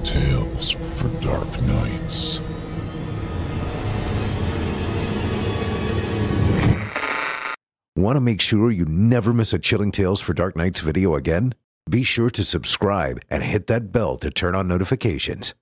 Tales for Dark Nights. Want to make sure you never miss a Chilling Tales for Dark Nights video again? Be sure to subscribe and hit that bell to turn on notifications.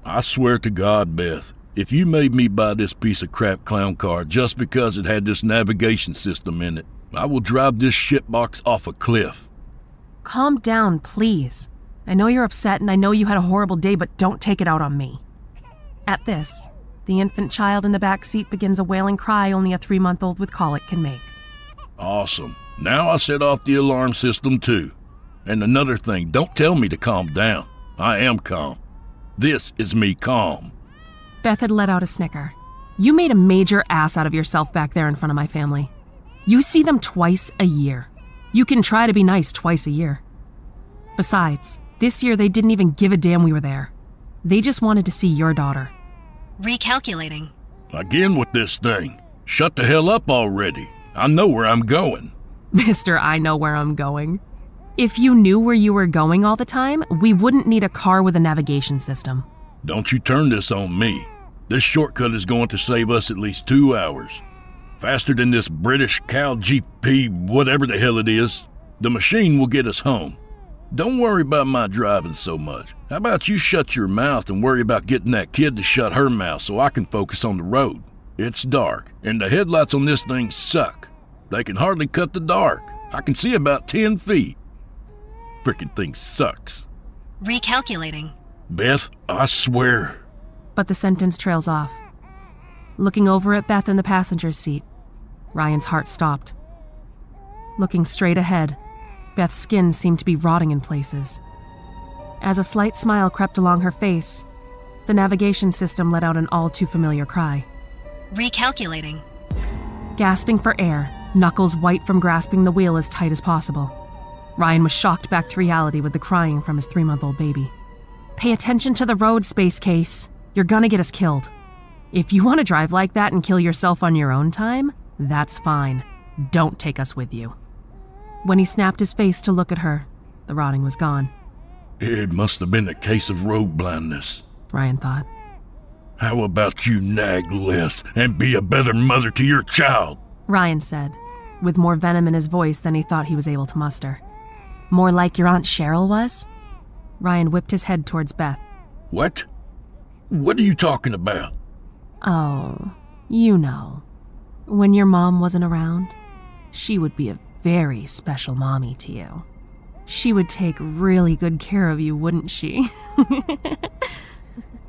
I swear to God, Beth, if you made me buy this piece of crap clown car just because it had this navigation system in it, I will drive this shitbox off a cliff. Calm down, please. I know you're upset and I know you had a horrible day, but don't take it out on me. At this, the infant child in the back seat begins a wailing cry only a 3-month-old with colic can make. Awesome. Now I set off the alarm system too. And another thing, don't tell me to calm down. I am calm. This is me calm. Beth had let out a snicker. You made a major ass out of yourself back there in front of my family. You see them twice a year. You can try to be nice twice a year. Besides, this year they didn't even give a damn we were there. They just wanted to see your daughter. Recalculating. Again with this thing. Shut the hell up already. I know where I'm going. Mister, I know where I'm going. If you knew where you were going all the time, we wouldn't need a car with a navigation system. Don't you turn this on me. This shortcut is going to save us at least 2 hours. Faster than this British Cow GP, whatever the hell it is. The machine will get us home. Don't worry about my driving so much. How about you shut your mouth and worry about getting that kid to shut her mouth so I can focus on the road. It's dark, and the headlights on this thing suck. They can hardly cut the dark. I can see about 10 feet. Frickin' thing sucks. Recalculating. Beth, I swear. But the sentence trails off. Looking over at Beth in the passenger's seat, Ryan's heart stopped. Looking straight ahead, Beth's skin seemed to be rotting in places. As a slight smile crept along her face, the navigation system let out an all-too-familiar cry. Recalculating. Gasping for air, knuckles white from grasping the wheel as tight as possible, Ryan was shocked back to reality with the crying from his 3-month-old baby. Pay attention to the road, Space Case. You're gonna get us killed. If you want to drive like that and kill yourself on your own time, that's fine. Don't take us with you. When he snapped his face to look at her, the rotting was gone. It must have been a case of road blindness, Ryan thought. How about you nag less and be a better mother to your child? Ryan said, with more venom in his voice than he thought he was able to muster. More like your Aunt Cheryl was? Ryan whipped his head towards Beth. What? What are you talking about? Oh, you know. When your mom wasn't around, she would be a very special mommy to you. She would take really good care of you, wouldn't she?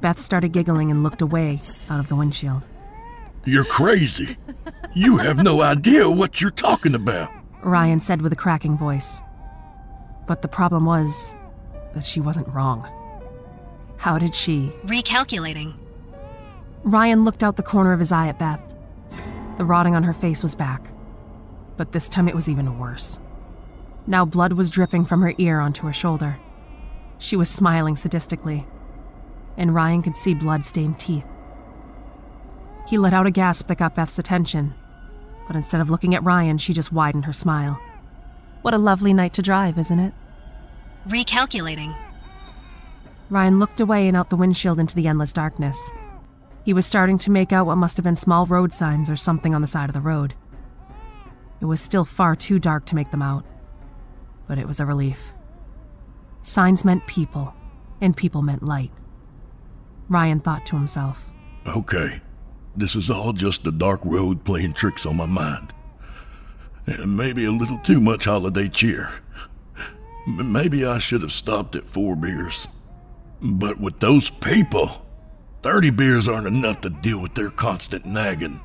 Beth started giggling and looked away out of the windshield. You're crazy. You have no idea what you're talking about, Ryan said with a cracking voice. But the problem was that she wasn't wrong. How did she? Recalculating. Ryan looked out the corner of his eye at Beth. The rotting on her face was back, but this time it was even worse. Now blood was dripping from her ear onto her shoulder. She was smiling sadistically, and Ryan could see blood-stained teeth. He let out a gasp that got Beth's attention, but instead of looking at Ryan, she just widened her smile. What a lovely night to drive, isn't it? Recalculating. Ryan looked away and out the windshield into the endless darkness. He was starting to make out what must have been small road signs or something on the side of the road. It was still far too dark to make them out, but it was a relief. Signs meant people, and people meant light. Ryan thought to himself. Okay, this is all just the dark road playing tricks on my mind. And maybe a little too much holiday cheer. Maybe I should have stopped at 4 beers. But with those people, 30 beers aren't enough to deal with their constant nagging.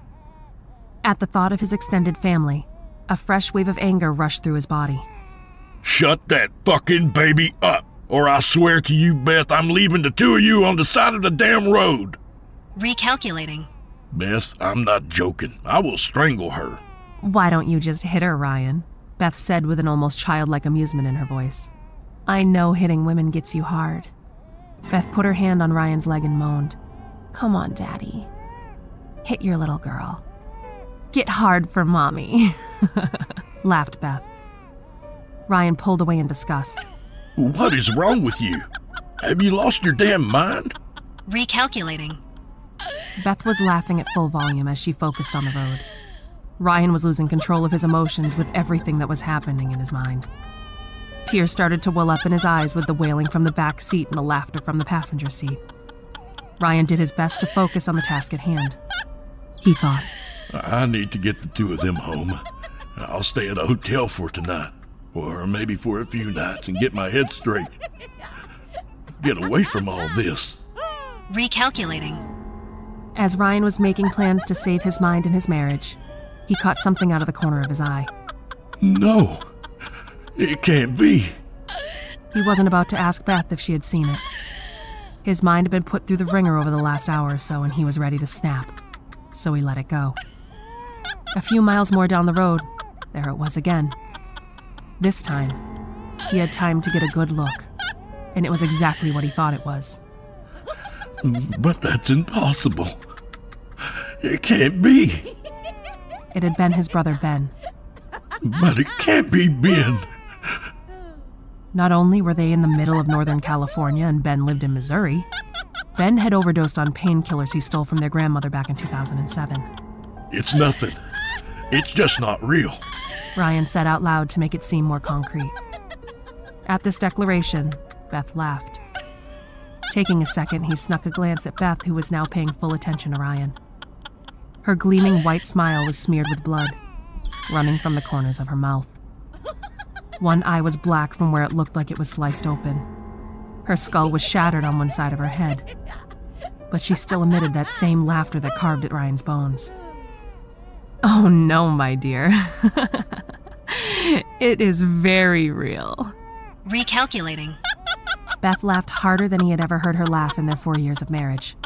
At the thought of his extended family, a fresh wave of anger rushed through his body. Shut that fucking baby up, or I swear to you, Beth, I'm leaving the 2 of you on the side of the damn road. Recalculating. Beth, I'm not joking. I will strangle her. Why don't you just hit her, Ryan? Beth said with an almost childlike amusement in her voice. I know hitting women gets you hard. Beth put her hand on Ryan's leg and moaned. Come on, Daddy. Hit your little girl. Get hard for Mommy. laughed Beth. Ryan pulled away in disgust. What is wrong with you? Have you lost your damn mind? Recalculating. Beth was laughing at full volume as she focused on the road. Ryan was losing control of his emotions with everything that was happening in his mind. Tears started to well up in his eyes with the wailing from the back seat and the laughter from the passenger seat. Ryan did his best to focus on the task at hand. He thought, I need to get the two of them home. I'll stay at a hotel for tonight, or maybe for a few nights, and get my head straight. Get away from all this. Recalculating. As Ryan was making plans to save his mind and his marriage, he caught something out of the corner of his eye. No, it can't be. He wasn't about to ask Beth if she had seen it. His mind had been put through the ringer over the last hour or so, and he was ready to snap. So he let it go. A few miles more down the road, there it was again. This time, he had time to get a good look, and it was exactly what he thought it was. But that's impossible. It can't be. It had been his brother Ben. But it can't be Ben. Not only were they in the middle of Northern California and Ben lived in Missouri, Ben had overdosed on painkillers he stole from their grandmother back in 2007. It's nothing. It's just not real. Ryan said out loud to make it seem more concrete. At this declaration, Beth laughed. Taking a second, he snuck a glance at Beth, who was now paying full attention to Ryan. Her gleaming white smile was smeared with blood, running from the corners of her mouth. One eye was black from where it looked like it was sliced open. Her skull was shattered on one side of her head, but she still emitted that same laughter that carved at Ryan's bones. Oh no, my dear. It is very real. Recalculating. Beth laughed harder than he had ever heard her laugh in their 4 years of marriage.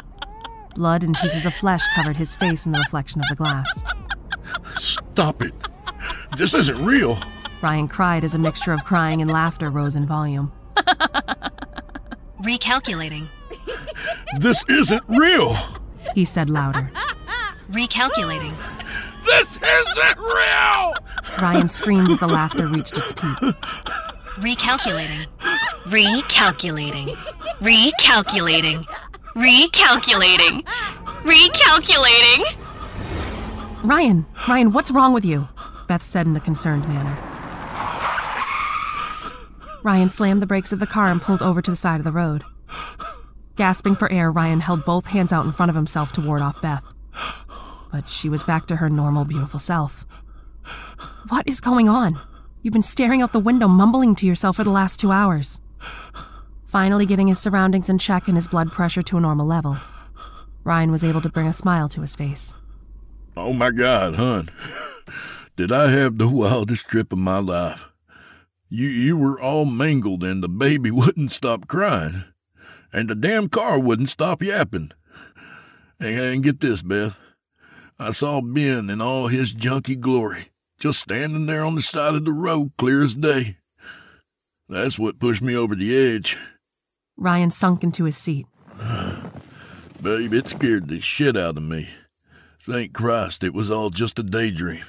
Blood and pieces of flesh covered his face in the reflection of the glass. Stop it. This isn't real. Ryan cried as a mixture of crying and laughter rose in volume. Recalculating. This isn't real. He said louder. Recalculating. This isn't real! Ryan screamed as the laughter reached its peak. Recalculating. Recalculating. Recalculating. Recalculating. Recalculating. Ryan, what's wrong with you? Beth said in a concerned manner. Ryan slammed the brakes of the car and pulled over to the side of the road. Gasping for air, Ryan held both hands out in front of himself to ward off Beth. But she was back to her normal, beautiful self. What is going on? You've been staring out the window, mumbling to yourself for the last 2 hours. Finally getting his surroundings in check and his blood pressure to a normal level, Ryan was able to bring a smile to his face. Oh my God, hon. Did I have the wildest trip of my life? You were all mangled and the baby wouldn't stop crying. And the damn car wouldn't stop yapping. And get this, Beth. I saw Ben in all his junky glory, just standing there on the side of the road, clear as day. That's what pushed me over the edge. Ryan sunk into his seat. Babe, it scared the shit out of me. Thank Christ it was all just a daydream.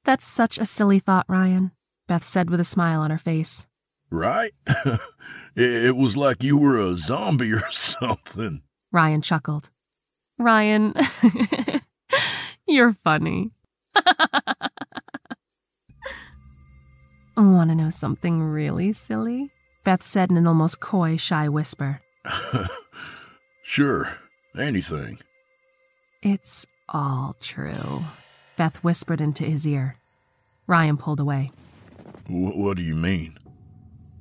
That's such a silly thought, Ryan, Beth said with a smile on her face. Right? It was like you were a zombie or something. Ryan chuckled. Ryan, you're funny. Want to know something really silly? Beth said in an almost coy, shy whisper. Sure, anything. It's all true, Beth whispered into his ear. Ryan pulled away. What do you mean?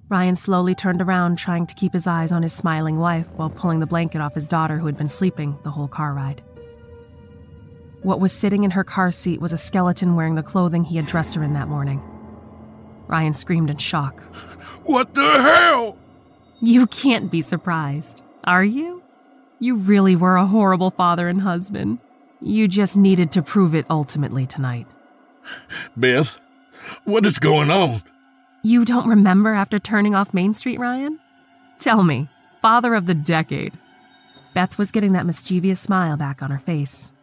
Ryan slowly turned around, trying to keep his eyes on his smiling wife while pulling the blanket off his daughter who had been sleeping the whole car ride. What was sitting in her car seat was a skeleton wearing the clothing he had dressed her in that morning. Ryan screamed in shock. What the hell? You can't be surprised, are you? You really were a horrible father and husband. You just needed to prove it ultimately tonight. Beth, what is going on? You don't remember after turning off Main Street, Ryan? Tell me, father of the decade. Beth was getting that mischievous smile back on her face.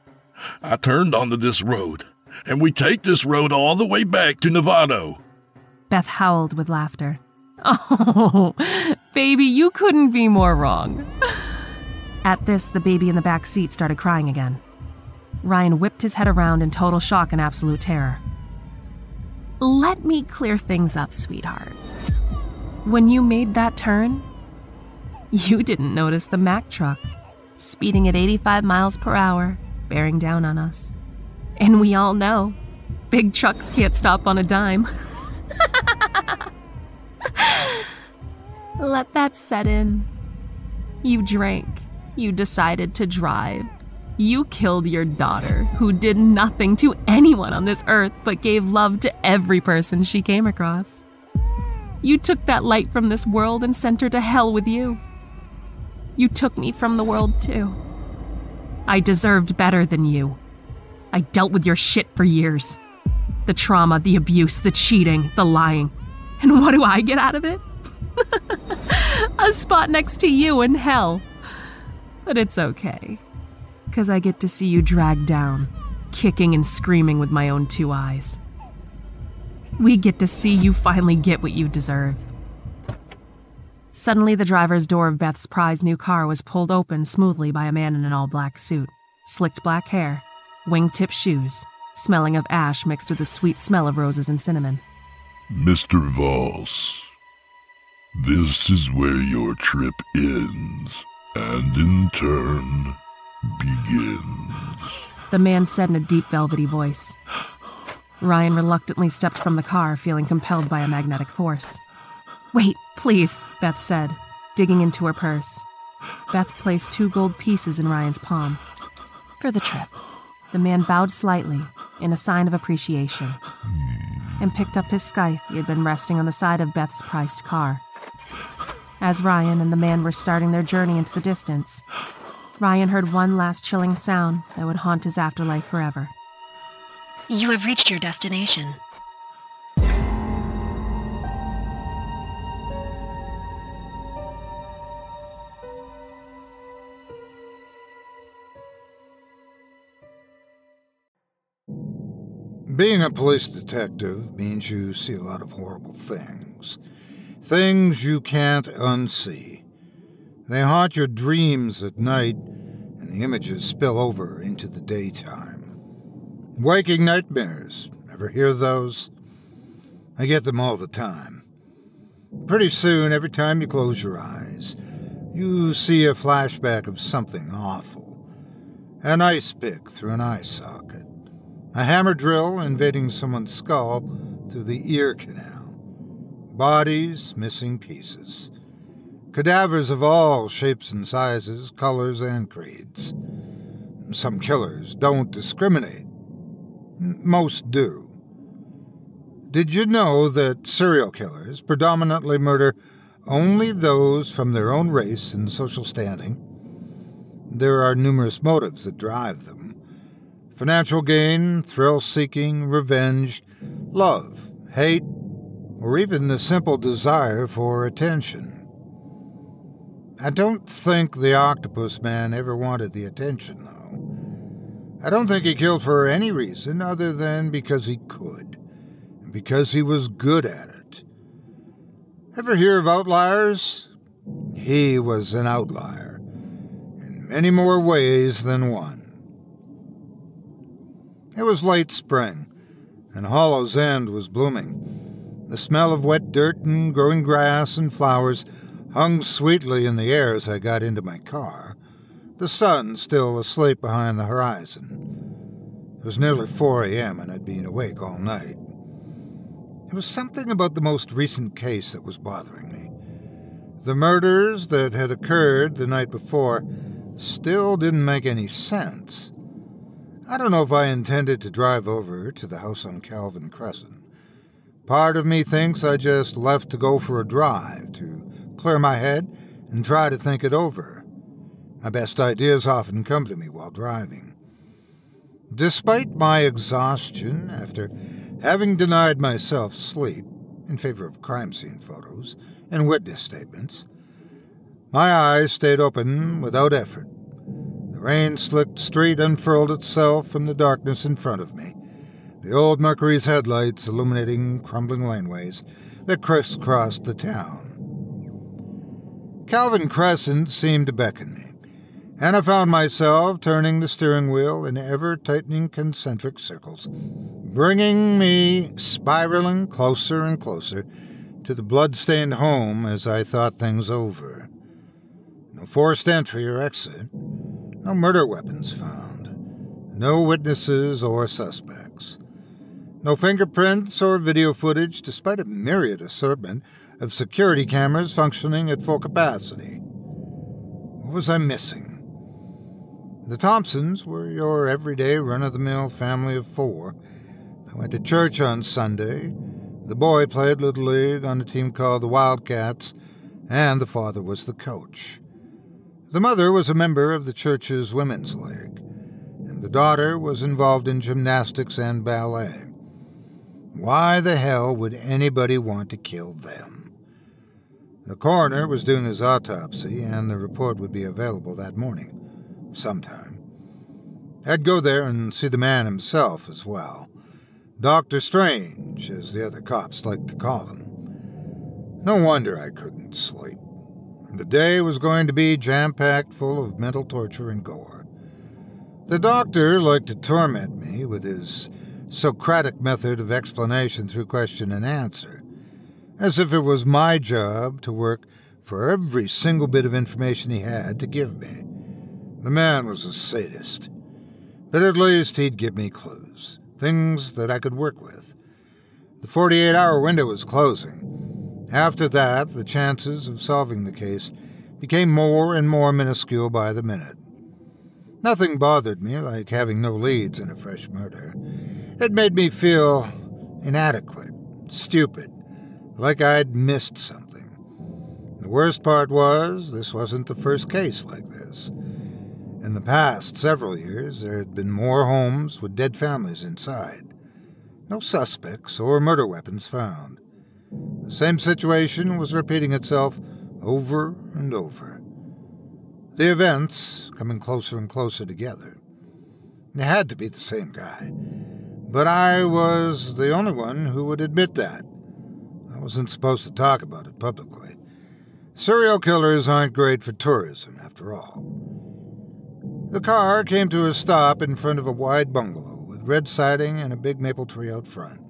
I turned onto this road, and we take this road all the way back to Novato. Beth howled with laughter. Oh, baby, you couldn't be more wrong. At this, the baby in the back seat started crying again. Ryan whipped his head around in total shock and absolute terror. Let me clear things up, sweetheart. When you made that turn, you didn't notice the Mack truck, speeding at 85 miles per hour, bearing down on us. And we all know, big trucks can't stop on a dime. Let that set in. You drank. You decided to drive. You killed your daughter, who did nothing to anyone on this earth but gave love to every person she came across. You took that light from this world and sent her to hell with you. You took me from the world, too. I deserved better than you. I dealt with your shit for years. The trauma, the abuse, the cheating, the lying. And what do I get out of it? A spot next to you in hell. But it's okay, 'cause I get to see you dragged down, kicking and screaming with my own two eyes. We get to see you finally get what you deserve. Suddenly, the driver's door of Beth's prized new car was pulled open smoothly by a man in an all-black suit, slicked black hair, wingtip shoes, smelling of ash mixed with the sweet smell of roses and cinnamon. Mr. Voss, this is where your trip ends, and in turn, begins. The man said in a deep, velvety voice. Ryan reluctantly stepped from the car, feeling compelled by a magnetic force. Wait, please, Beth said, digging into her purse. Beth placed 2 gold pieces in Ryan's palm. For the trip. The man bowed slightly, in a sign of appreciation, and picked up his scythe he had been resting on the side of Beth's priced car. As Ryan and the man were starting their journey into the distance, Ryan heard one last chilling sound that would haunt his afterlife forever. You have reached your destination. Being a police detective means you see a lot of horrible things. Things you can't unsee. They haunt your dreams at night, and the images spill over into the daytime. Waking nightmares. Ever hear those? I get them all the time. Pretty soon, every time you close your eyes, you see a flashback of something awful. An ice pick through an eye socket. A hammer drill invading someone's skull through the ear canal. Bodies missing pieces. Cadavers of all shapes and sizes, colors and creeds. Some killers don't discriminate. Most do. Did you know that serial killers predominantly murder only those from their own race and social standing? There are numerous motives that drive them. Financial gain, thrill-seeking, revenge, love, hate, or even the simple desire for attention. I don't think the Octopus man ever wanted the attention, though. I don't think he killed for any reason other than because he could, and because he was good at it. Ever hear of outliers? He was an outlier, in many more ways than one. It was late spring, and Hollow's End was blooming. The smell of wet dirt and growing grass and flowers hung sweetly in the air as I got into my car, the sun still asleep behind the horizon. It was nearly 4 a.m., and I'd been awake all night. It was something about the most recent case that was bothering me. The murders that had occurred the night before still didn't make any sense. I don't know if I intended to drive over to the house on Calvin Crescent. Part of me thinks I just left to go for a drive, to clear my head and try to think it over. My best ideas often come to me while driving. Despite my exhaustion, after having denied myself sleep in favor of crime scene photos and witness statements, my eyes stayed open without effort. The rain-slicked street unfurled itself from the darkness in front of me. the old Mercury's headlights illuminating crumbling laneways that crisscrossed the town. Calvin Crescent seemed to beckon me, and I found myself turning the steering wheel in ever-tightening concentric circles, bringing me spiraling closer and closer to the blood-stained home as I thought things over. No forced entry or exit, no murder weapons found, no witnesses or suspects, no fingerprints or video footage despite a myriad assortment of security cameras functioning at full capacity. What was I missing? The Thompsons were your everyday run-of-the-mill family of 4. They went to church on Sunday. The boy played Little League on a team called the Wildcats, and the father was the coach. The mother was a member of the church's women's league, and the daughter was involved in gymnastics and ballet. Why the hell would anybody want to kill them? The coroner was doing his autopsy, and the report would be available that morning, sometime. I'd go there and see the man himself as well. Dr. Strange, as the other cops liked to call him. No wonder I couldn't sleep. The day was going to be jam-packed full of mental torture and gore. The doctor liked to torment me with his Socratic method of explanation through question and answer, as if it was my job to work for every single bit of information he had to give me. The man was a sadist, but at least he'd give me clues, things that I could work with. The 48-hour window was closing. After that, the chances of solving the case became more and more minuscule by the minute. Nothing bothered me like having no leads in a fresh murder. It made me feel inadequate, stupid, like I'd missed something. The worst part was, this wasn't the first case like this. In the past several years, there had been more homes with dead families inside. No suspects or murder weapons found. The same situation was repeating itself over and over. The events coming closer and closer together. It had to be the same guy. But I was the only one who would admit that. I wasn't supposed to talk about it publicly. Serial killers aren't great for tourism, after all. The car came to a stop in front of a wide bungalow with red siding and a big maple tree out front.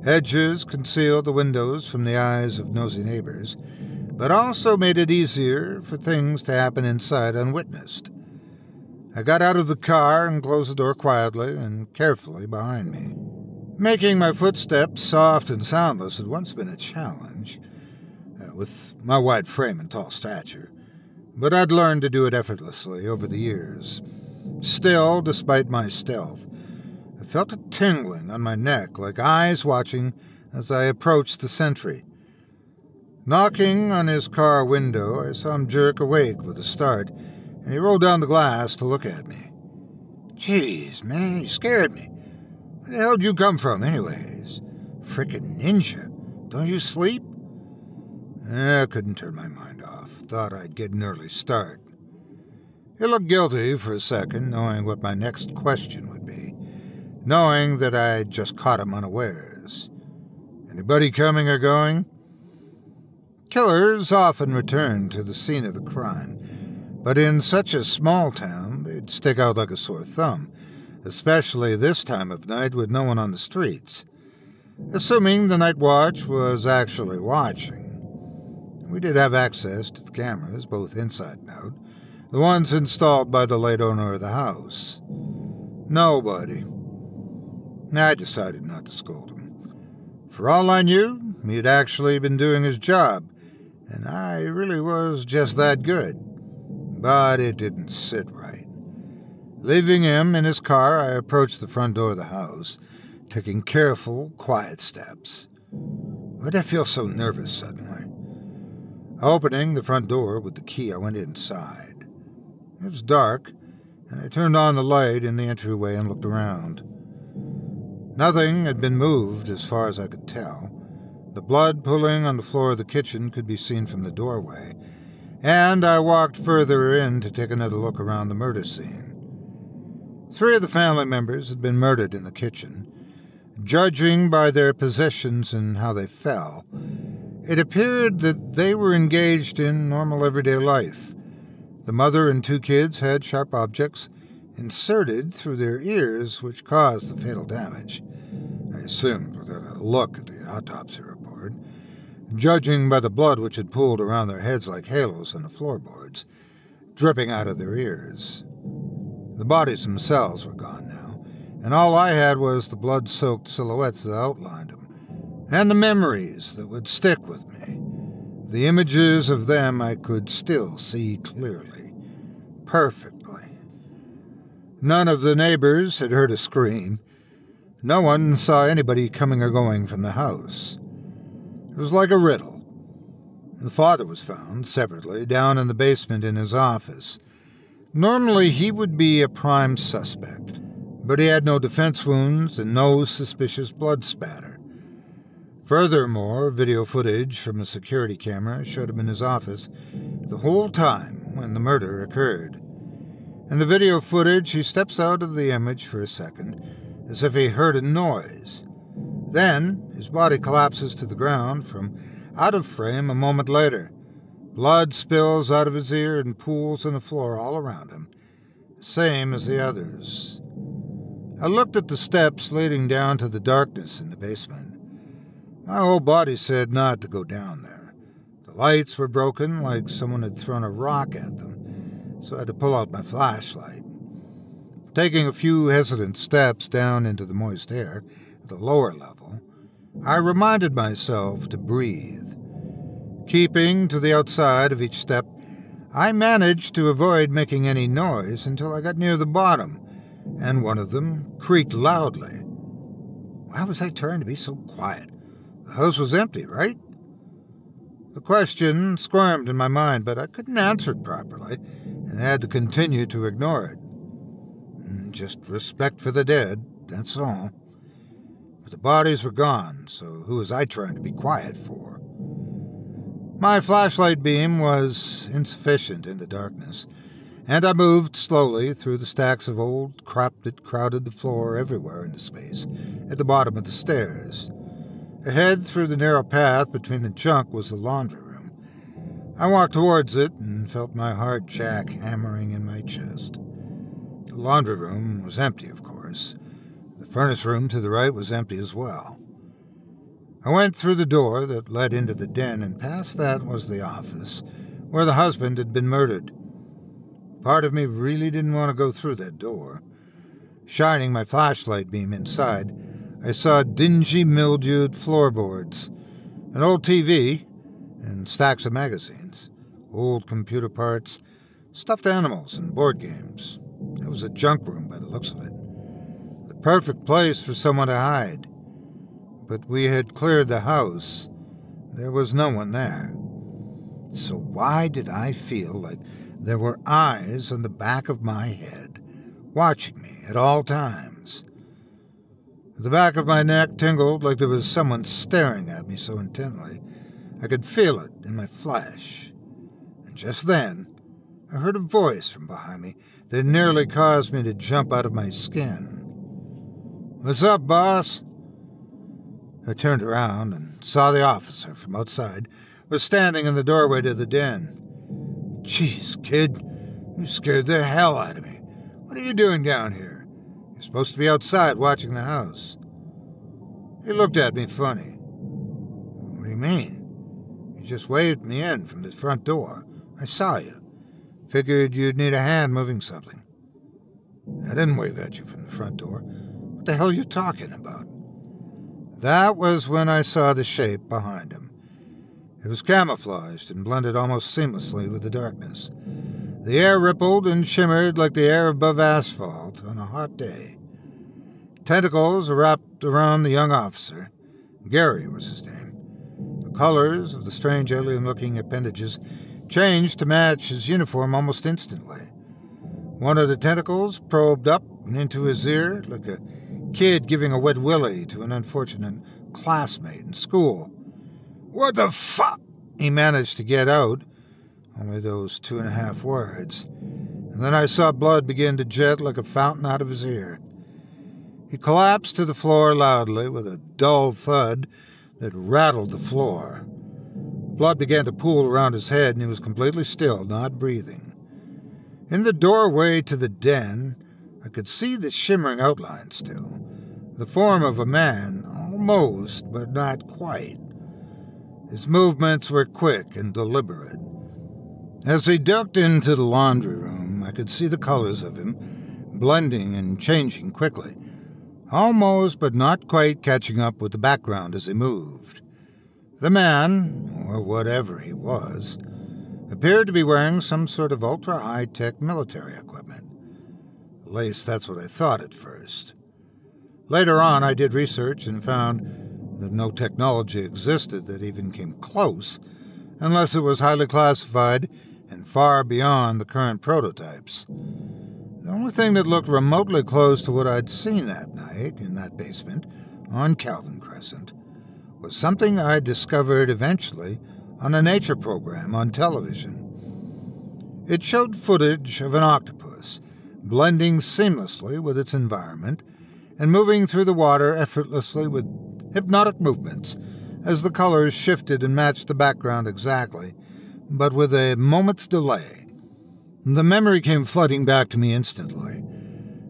Hedges concealed the windows from the eyes of nosy neighbors, but also made it easier for things to happen inside unwitnessed. I got out of the car and closed the door quietly and carefully behind me. Making my footsteps soft and soundless had once been a challenge, with my wide frame and tall stature, but I'd learned to do it effortlessly over the years. Still, despite my stealth, I felt a tingling on my neck like eyes watching as I approached the sentry. Knocking on his car window, I saw him jerk awake with a start, and he rolled down the glass to look at me. Jeez, man, you scared me. Where the hell did you come from, anyways? Frickin' ninja. Don't you sleep? I couldn't turn my mind off. Thought I'd get an early start. He looked guilty for a second, knowing what my next question would be, knowing that I'd just caught him unawares. Anybody coming or going? Killers often return to the scene of the crime, but in such a small town, they'd stick out like a sore thumb, especially this time of night with no one on the streets. Assuming the night watch was actually watching. We did have access to the cameras, both inside and out, the ones installed by the late owner of the house. Nobody. I decided not to scold him. For all I knew, he'd actually been doing his job, and I really was just that good. But it didn't sit right. Leaving him in his car, I approached the front door of the house, taking careful, quiet steps. Why did I feel so nervous suddenly? Opening the front door with the key, I went inside. It was dark, and I turned on the light in the entryway and looked around. Nothing had been moved as far as I could tell. The blood pooling on the floor of the kitchen could be seen from the doorway, and I walked further in to take another look around the murder scene. 3 of the family members had been murdered in the kitchen, Judging by their positions and how they fell, it appeared that they were engaged in normal everyday life. The mother and 2 kids had sharp objects inserted through their ears, which caused the fatal damage. I assumed without a look at the autopsy report, judging by the blood which had pooled around their heads like halos on the floorboards, dripping out of their ears. The bodies themselves were gone now, and all I had was the blood-soaked silhouettes that outlined them, and the memories that would stick with me. The images of them I could still see clearly, perfectly. None of the neighbors had heard a scream. No one saw anybody coming or going from the house. It was like a riddle. The father was found, separately, down in the basement in his office. Normally he would be a prime suspect, but he had no defense wounds and no suspicious blood spatter. Furthermore, video footage from a security camera showed him in his office the whole time when the murder occurred. In the video footage, he steps out of the image for a second, as if he heard a noise. Then, his body collapses to the ground from out of frame a moment later. Blood spills out of his ear and pools on the floor all around him, same as the others. I looked at the steps leading down to the darkness in the basement. My whole body said not to go down there. The lights were broken, like someone had thrown a rock at them, so I had to pull out my flashlight. Taking a few hesitant steps down into the moist air at the lower level, I reminded myself to breathe. Keeping to the outside of each step, I managed to avoid making any noise until I got near the bottom, and one of them creaked loudly. Why was I trying to be so quiet? The house was empty, right? The question squirmed in my mind, but I couldn't answer it properly, and had to continue to ignore it. Just respect for the dead, that's all. But the bodies were gone, so who was I trying to be quiet for? My flashlight beam was insufficient in the darkness, and I moved slowly through the stacks of old crap that crowded the floor everywhere in the space at the bottom of the stairs. Ahead through the narrow path between the junk was the laundry room. I walked towards it and felt my heart jackhammering in my chest. The laundry room was empty, of course. The furnace room to the right was empty as well. I went through the door that led into the den, and past that was the office, where the husband had been murdered. Part of me really didn't want to go through that door. Shining my flashlight beam inside, I saw dingy, mildewed floorboards, an old TV, and stacks of magazines, old computer parts, stuffed animals, and board games. It was a junk room by the looks of it. The perfect place for someone to hide. But we had cleared the house. There was no one there. So why did I feel like there were eyes on the back of my head, watching me at all times? The back of my neck tingled like there was someone staring at me so intently. I could feel it in my flesh. And just then, I heard a voice from behind me that nearly caused me to jump out of my skin. "What's up, boss?" I turned around and saw the officer from outside was standing in the doorway to the den. "Jeez, kid, you scared the hell out of me. What are you doing down here? You're supposed to be outside watching the house." He looked at me funny. "What do you mean? You just waved me in from the front door. I saw you. Figured you'd need a hand moving something." "I didn't wave at you from the front door. What the hell are you talking about?" That was when I saw the shape behind him. It was camouflaged and blended almost seamlessly with the darkness. The air rippled and shimmered like the air above asphalt on a hot day. Tentacles wrapped around the young officer. Gary was his name. The colors of the strange alien-looking appendages changed to match his uniform almost instantly. One of the tentacles probed up and into his ear like a kid giving a wet willy to an unfortunate classmate in school. "What the fuck?" he managed to get out, only those 2.5 words, and then I saw blood begin to jet like a fountain out of his ear. He collapsed to the floor loudly with a dull thud that rattled the floor. Blood began to pool around his head, and he was completely still, not breathing. In the doorway to the den, I could see the shimmering outline still, the form of a man, almost, but not quite. His movements were quick and deliberate. As he ducked into the laundry room, I could see the colors of him blending and changing quickly, almost but not quite catching up with the background as he moved. The man, or whatever he was, appeared to be wearing some sort of ultra-high-tech military equipment. At least that's what I thought at first. Later on, I did research and found that no technology existed that even came close, unless it was highly classified and far beyond the current prototypes. The only thing that looked remotely close to what I'd seen that night in that basement on Calvin Crescent was something I discovered eventually on a nature program on television. It showed footage of an octopus blending seamlessly with its environment and moving through the water effortlessly with hypnotic movements as the colors shifted and matched the background exactly, but with a moment's delay. The memory came flooding back to me instantly.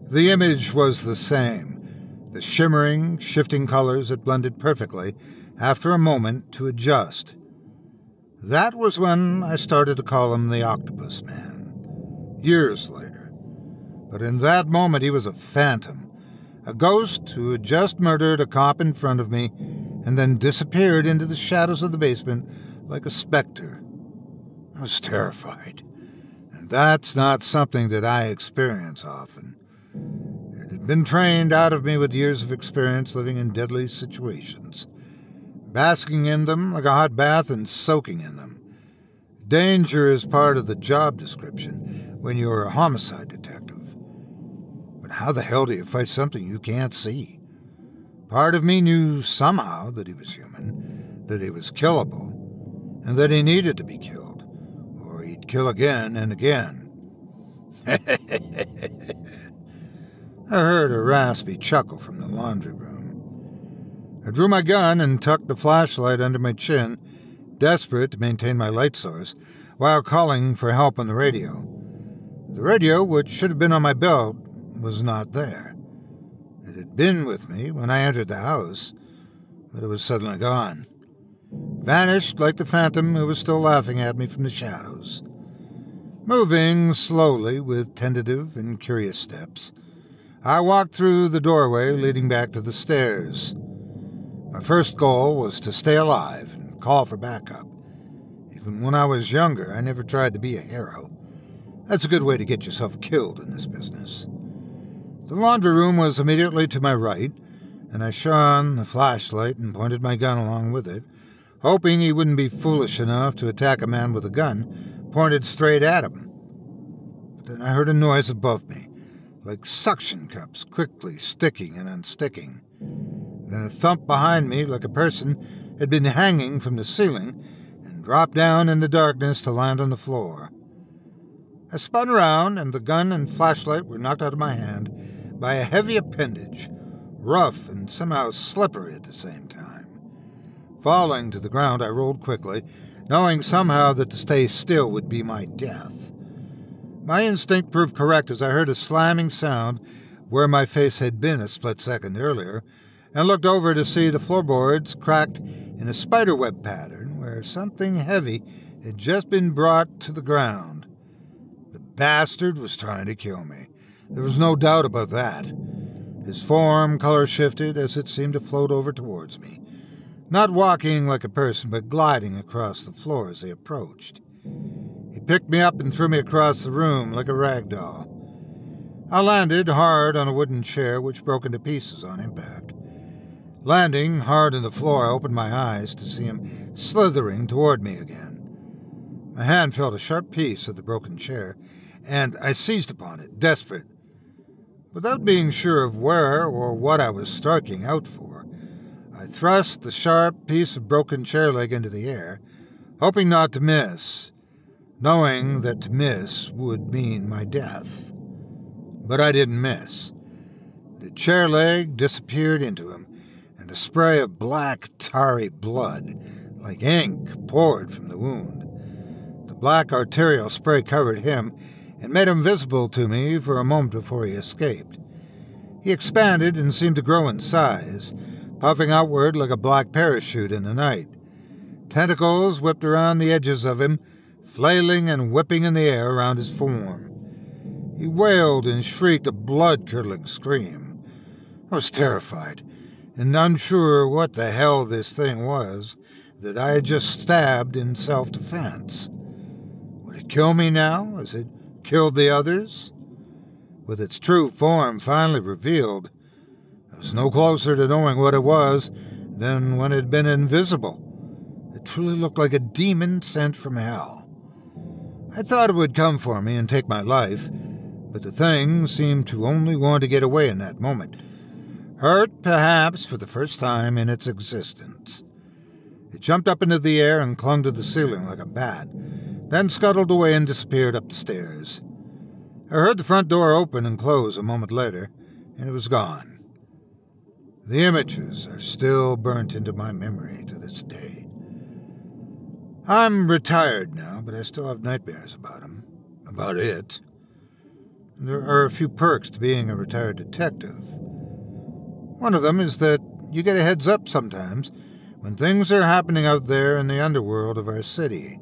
The image was the same, the shimmering, shifting colors that blended perfectly after a moment to adjust. That was when I started to call him the Octopus Man, years later. But in that moment he was a phantom, a ghost who had just murdered a cop in front of me and then disappeared into the shadows of the basement like a specter. I was terrified, and that's not something that I experience often. It had been trained out of me with years of experience living in deadly situations, basking in them like a hot bath and soaking in them. Danger is part of the job description when you're a homicide detective. But how the hell do you fight something you can't see? Part of me knew somehow that he was human, that he was killable, and that he needed to be killed, or he'd kill again and again. I heard a raspy chuckle from the laundry room. I drew my gun and tucked the flashlight under my chin, desperate to maintain my light source, while calling for help on the radio. The radio, which should have been on my belt, was not there. It had been with me when I entered the house, but it was suddenly gone. Vanished like the phantom who was still laughing at me from the shadows. Moving slowly with tentative and curious steps, I walked through the doorway leading back to the stairs. My first goal was to stay alive and call for backup. Even when I was younger, I never tried to be a hero. That's a good way to get yourself killed in this business. The laundry room was immediately to my right, and I shone the flashlight and pointed my gun along with it, hoping he wouldn't be foolish enough to attack a man with a gun pointed straight at him. But then I heard a noise above me, like suction cups quickly sticking and unsticking. Then a thump behind me like a person had been hanging from the ceiling and dropped down in the darkness to land on the floor. I spun around, and the gun and flashlight were knocked out of my hand by a heavy appendage, rough and somehow slippery at the same time. Falling to the ground, I rolled quickly, knowing somehow that to stay still would be my death. My instinct proved correct as I heard a slamming sound where my face had been a split second earlier, and looked over to see the floorboards cracked in a spiderweb pattern where something heavy had just been brought to the ground. The bastard was trying to kill me. There was no doubt about that. His form color shifted as it seemed to float over towards me, not walking like a person but gliding across the floor as he approached. He picked me up and threw me across the room like a rag doll. I landed hard on a wooden chair which broke into pieces on impact. Landing hard on the floor, I opened my eyes to see him slithering toward me again. My hand felt a sharp piece of the broken chair, and I seized upon it, desperate. Without being sure of where or what I was striking out for, I thrust the sharp piece of broken chair leg into the air, hoping not to miss, knowing that to miss would mean my death. But I didn't miss. The chair leg disappeared into him, and a spray of black, tarry blood, like ink, poured from the wound. The black arterial spray covered him and made him visible to me for a moment before he escaped. He expanded and seemed to grow in size, puffing outward like a black parachute in the night. Tentacles whipped around the edges of him, flailing and whipping in the air around his form. He wailed and shrieked a blood-curdling scream. I was terrified, and unsure what the hell this thing was that I had just stabbed in self-defense. Would it kill me now, as it killed the others? With its true form finally revealed, I was no closer to knowing what it was than when it had been invisible. It truly looked like a demon sent from hell. I thought it would come for me and take my life, but the thing seemed to only want to get away in that moment, hurt perhaps for the first time in its existence. It jumped up into the air and clung to the ceiling like a bat, then scuttled away and disappeared up the stairs. I heard the front door open and close a moment later, and it was gone. The images are still burnt into my memory to this day. I'm retired now, but I still have nightmares about him. About it. There are a few perks to being a retired detective. One of them is that you get a heads up sometimes when things are happening out there in the underworld of our city,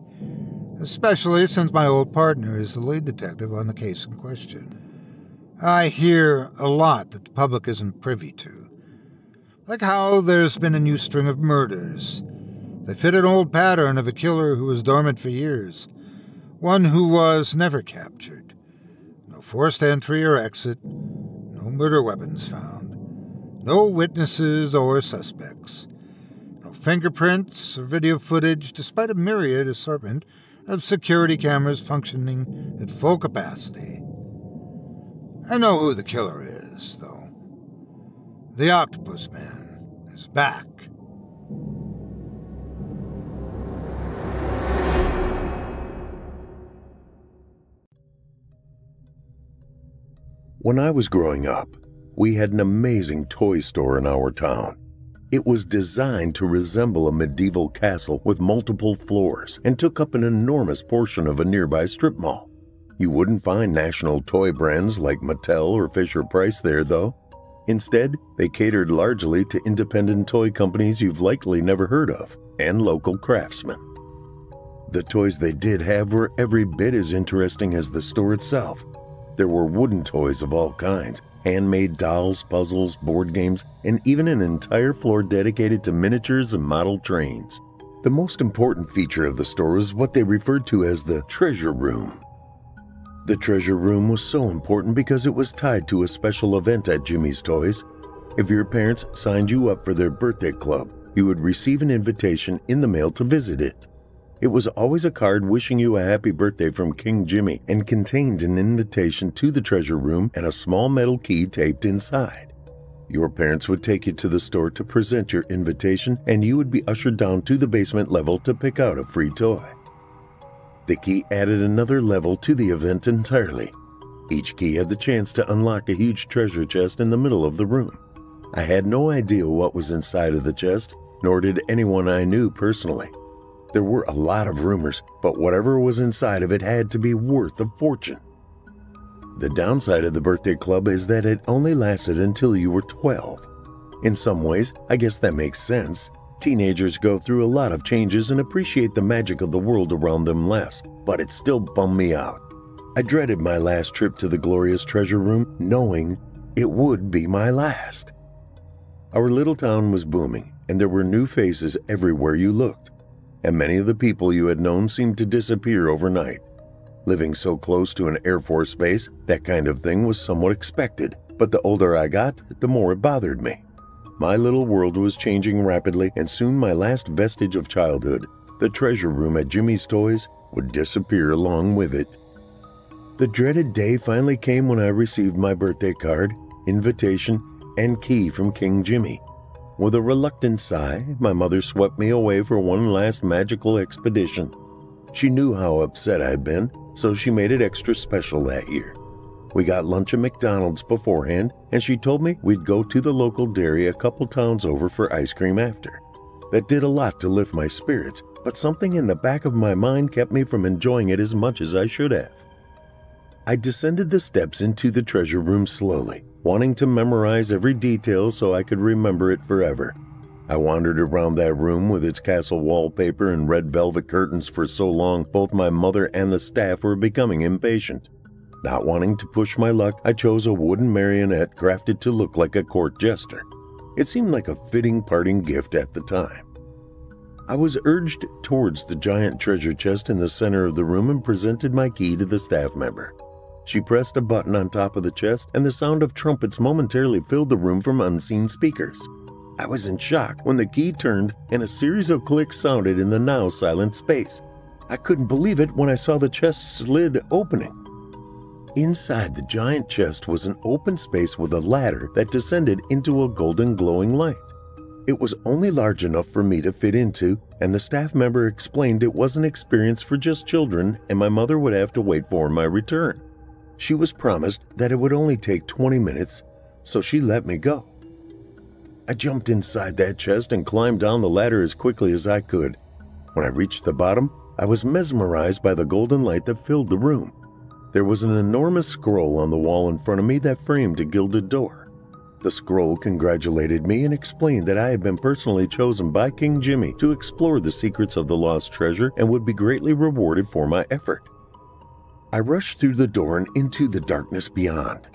especially since my old partner is the lead detective on the case in question. I hear a lot that the public isn't privy to, like how there's been a new string of murders. They fit an old pattern of a killer who was dormant for years, one who was never captured. No forced entry or exit, no murder weapons found, no witnesses or suspects, no fingerprints or video footage despite a myriad assortment of security cameras functioning at full capacity. I know who the killer is, though. The Octopus Man is back. When I was growing up, we had an amazing toy store in our town. It was designed to resemble a medieval castle with multiple floors and took up an enormous portion of a nearby strip mall. You wouldn't find national toy brands like Mattel or Fisher-Price there, though. Instead, they catered largely to independent toy companies you've likely never heard of and local craftsmen. The toys they did have were every bit as interesting as the store itself. There were wooden toys of all kinds, handmade dolls, puzzles, board games, and even an entire floor dedicated to miniatures and model trains. The most important feature of the store was what they referred to as the treasure room. The treasure room was so important because it was tied to a special event at Jimmy's Toys. If your parents signed you up for their birthday club, you would receive an invitation in the mail to visit it. It was always a card wishing you a happy birthday from King Jimmy and contained an invitation to the treasure room and a small metal key taped inside. Your parents would take you to the store to present your invitation, and you would be ushered down to the basement level to pick out a free toy. The key added another level to the event entirely. Each key had the chance to unlock a huge treasure chest in the middle of the room. I had no idea what was inside of the chest, nor did anyone I knew personally. There were a lot of rumors, but whatever was inside of it had to be worth a fortune. The downside of the birthday club is that it only lasted until you were 12. In some ways, I guess that makes sense. Teenagers go through a lot of changes and appreciate the magic of the world around them less, but it still bummed me out. I dreaded my last trip to the glorious treasure room, knowing it would be my last. Our little town was booming, and there were new faces everywhere you looked. And many of the people you had known seemed to disappear overnight. Living so close to an Air Force base, that kind of thing was somewhat expected, but the older I got, the more it bothered me. My little world was changing rapidly, and soon my last vestige of childhood, the treasure room at Jimmy's Toys, would disappear along with it. The dreaded day finally came when I received my birthday card, invitation, and key from King Jimmy. With a reluctant sigh, my mother swept me away for one last magical expedition. She knew how upset I'd been, so she made it extra special that year. We got lunch at McDonald's beforehand, and she told me we'd go to the local dairy a couple towns over for ice cream after. That did a lot to lift my spirits, but something in the back of my mind kept me from enjoying it as much as I should have. I descended the steps into the treasure room slowly, wanting to memorize every detail so I could remember it forever. I wandered around that room with its castle wallpaper and red velvet curtains for so long both my mother and the staff were becoming impatient. Not wanting to push my luck, I chose a wooden marionette crafted to look like a court jester. It seemed like a fitting parting gift at the time. I was urged towards the giant treasure chest in the center of the room and presented my key to the staff member. She pressed a button on top of the chest, and the sound of trumpets momentarily filled the room from unseen speakers. I was in shock when the key turned and a series of clicks sounded in the now silent space. I couldn't believe it when I saw the chest's lid opening. Inside the giant chest was an open space with a ladder that descended into a golden glowing light. It was only large enough for me to fit into, and the staff member explained it was an experience for just children and my mother would have to wait for my return. She was promised that it would only take 20 minutes, so she let me go. I jumped inside that chest and climbed down the ladder as quickly as I could. When I reached the bottom, I was mesmerized by the golden light that filled the room. There was an enormous scroll on the wall in front of me that framed a gilded door. The scroll congratulated me and explained that I had been personally chosen by King Jimmy to explore the secrets of the lost treasure and would be greatly rewarded for my effort. I rushed through the door and into the darkness beyond.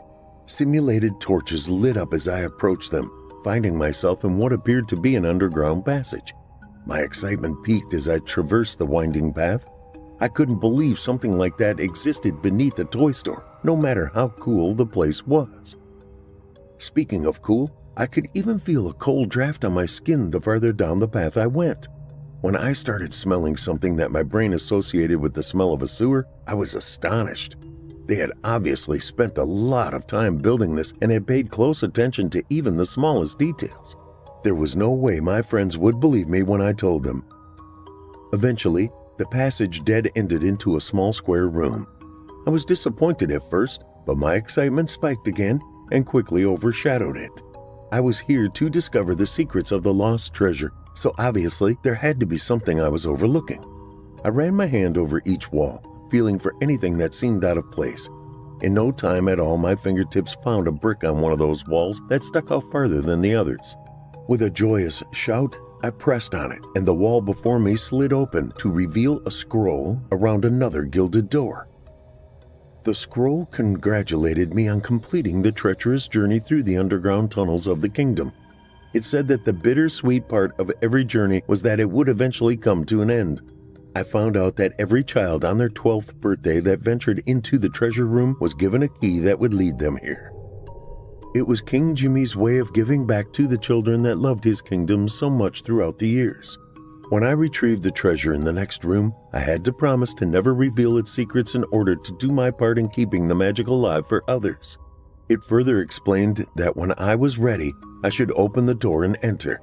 Simulated torches lit up as I approached them, finding myself in what appeared to be an underground passage. My excitement peaked as I traversed the winding path. I couldn't believe something like that existed beneath a toy store, no matter how cool the place was. Speaking of cool, I could even feel a cold draft on my skin the farther down the path I went. When I started smelling something that my brain associated with the smell of a sewer, I was astonished. They had obviously spent a lot of time building this and had paid close attention to even the smallest details. There was no way my friends would believe me when I told them. Eventually, the passage dead-ended into a small square room. I was disappointed at first, but my excitement spiked again and quickly overshadowed it. I was here to discover the secrets of the lost treasure, so obviously there had to be something I was overlooking. I ran my hand over each wall, feeling for anything that seemed out of place. In no time at all, my fingertips found a brick on one of those walls that stuck out farther than the others. With a joyous shout, I pressed on it, and the wall before me slid open to reveal a scroll around another gilded door. The scroll congratulated me on completing the treacherous journey through the underground tunnels of the kingdom. It said that the bittersweet part of every journey was that it would eventually come to an end. I found out that every child on their 12th birthday that ventured into the treasure room was given a key that would lead them here. It was King Jimmy's way of giving back to the children that loved his kingdom so much throughout the years. When I retrieved the treasure in the next room, I had to promise to never reveal its secrets in order to do my part in keeping the magic alive for others. It further explained that when I was ready, I should open the door and enter.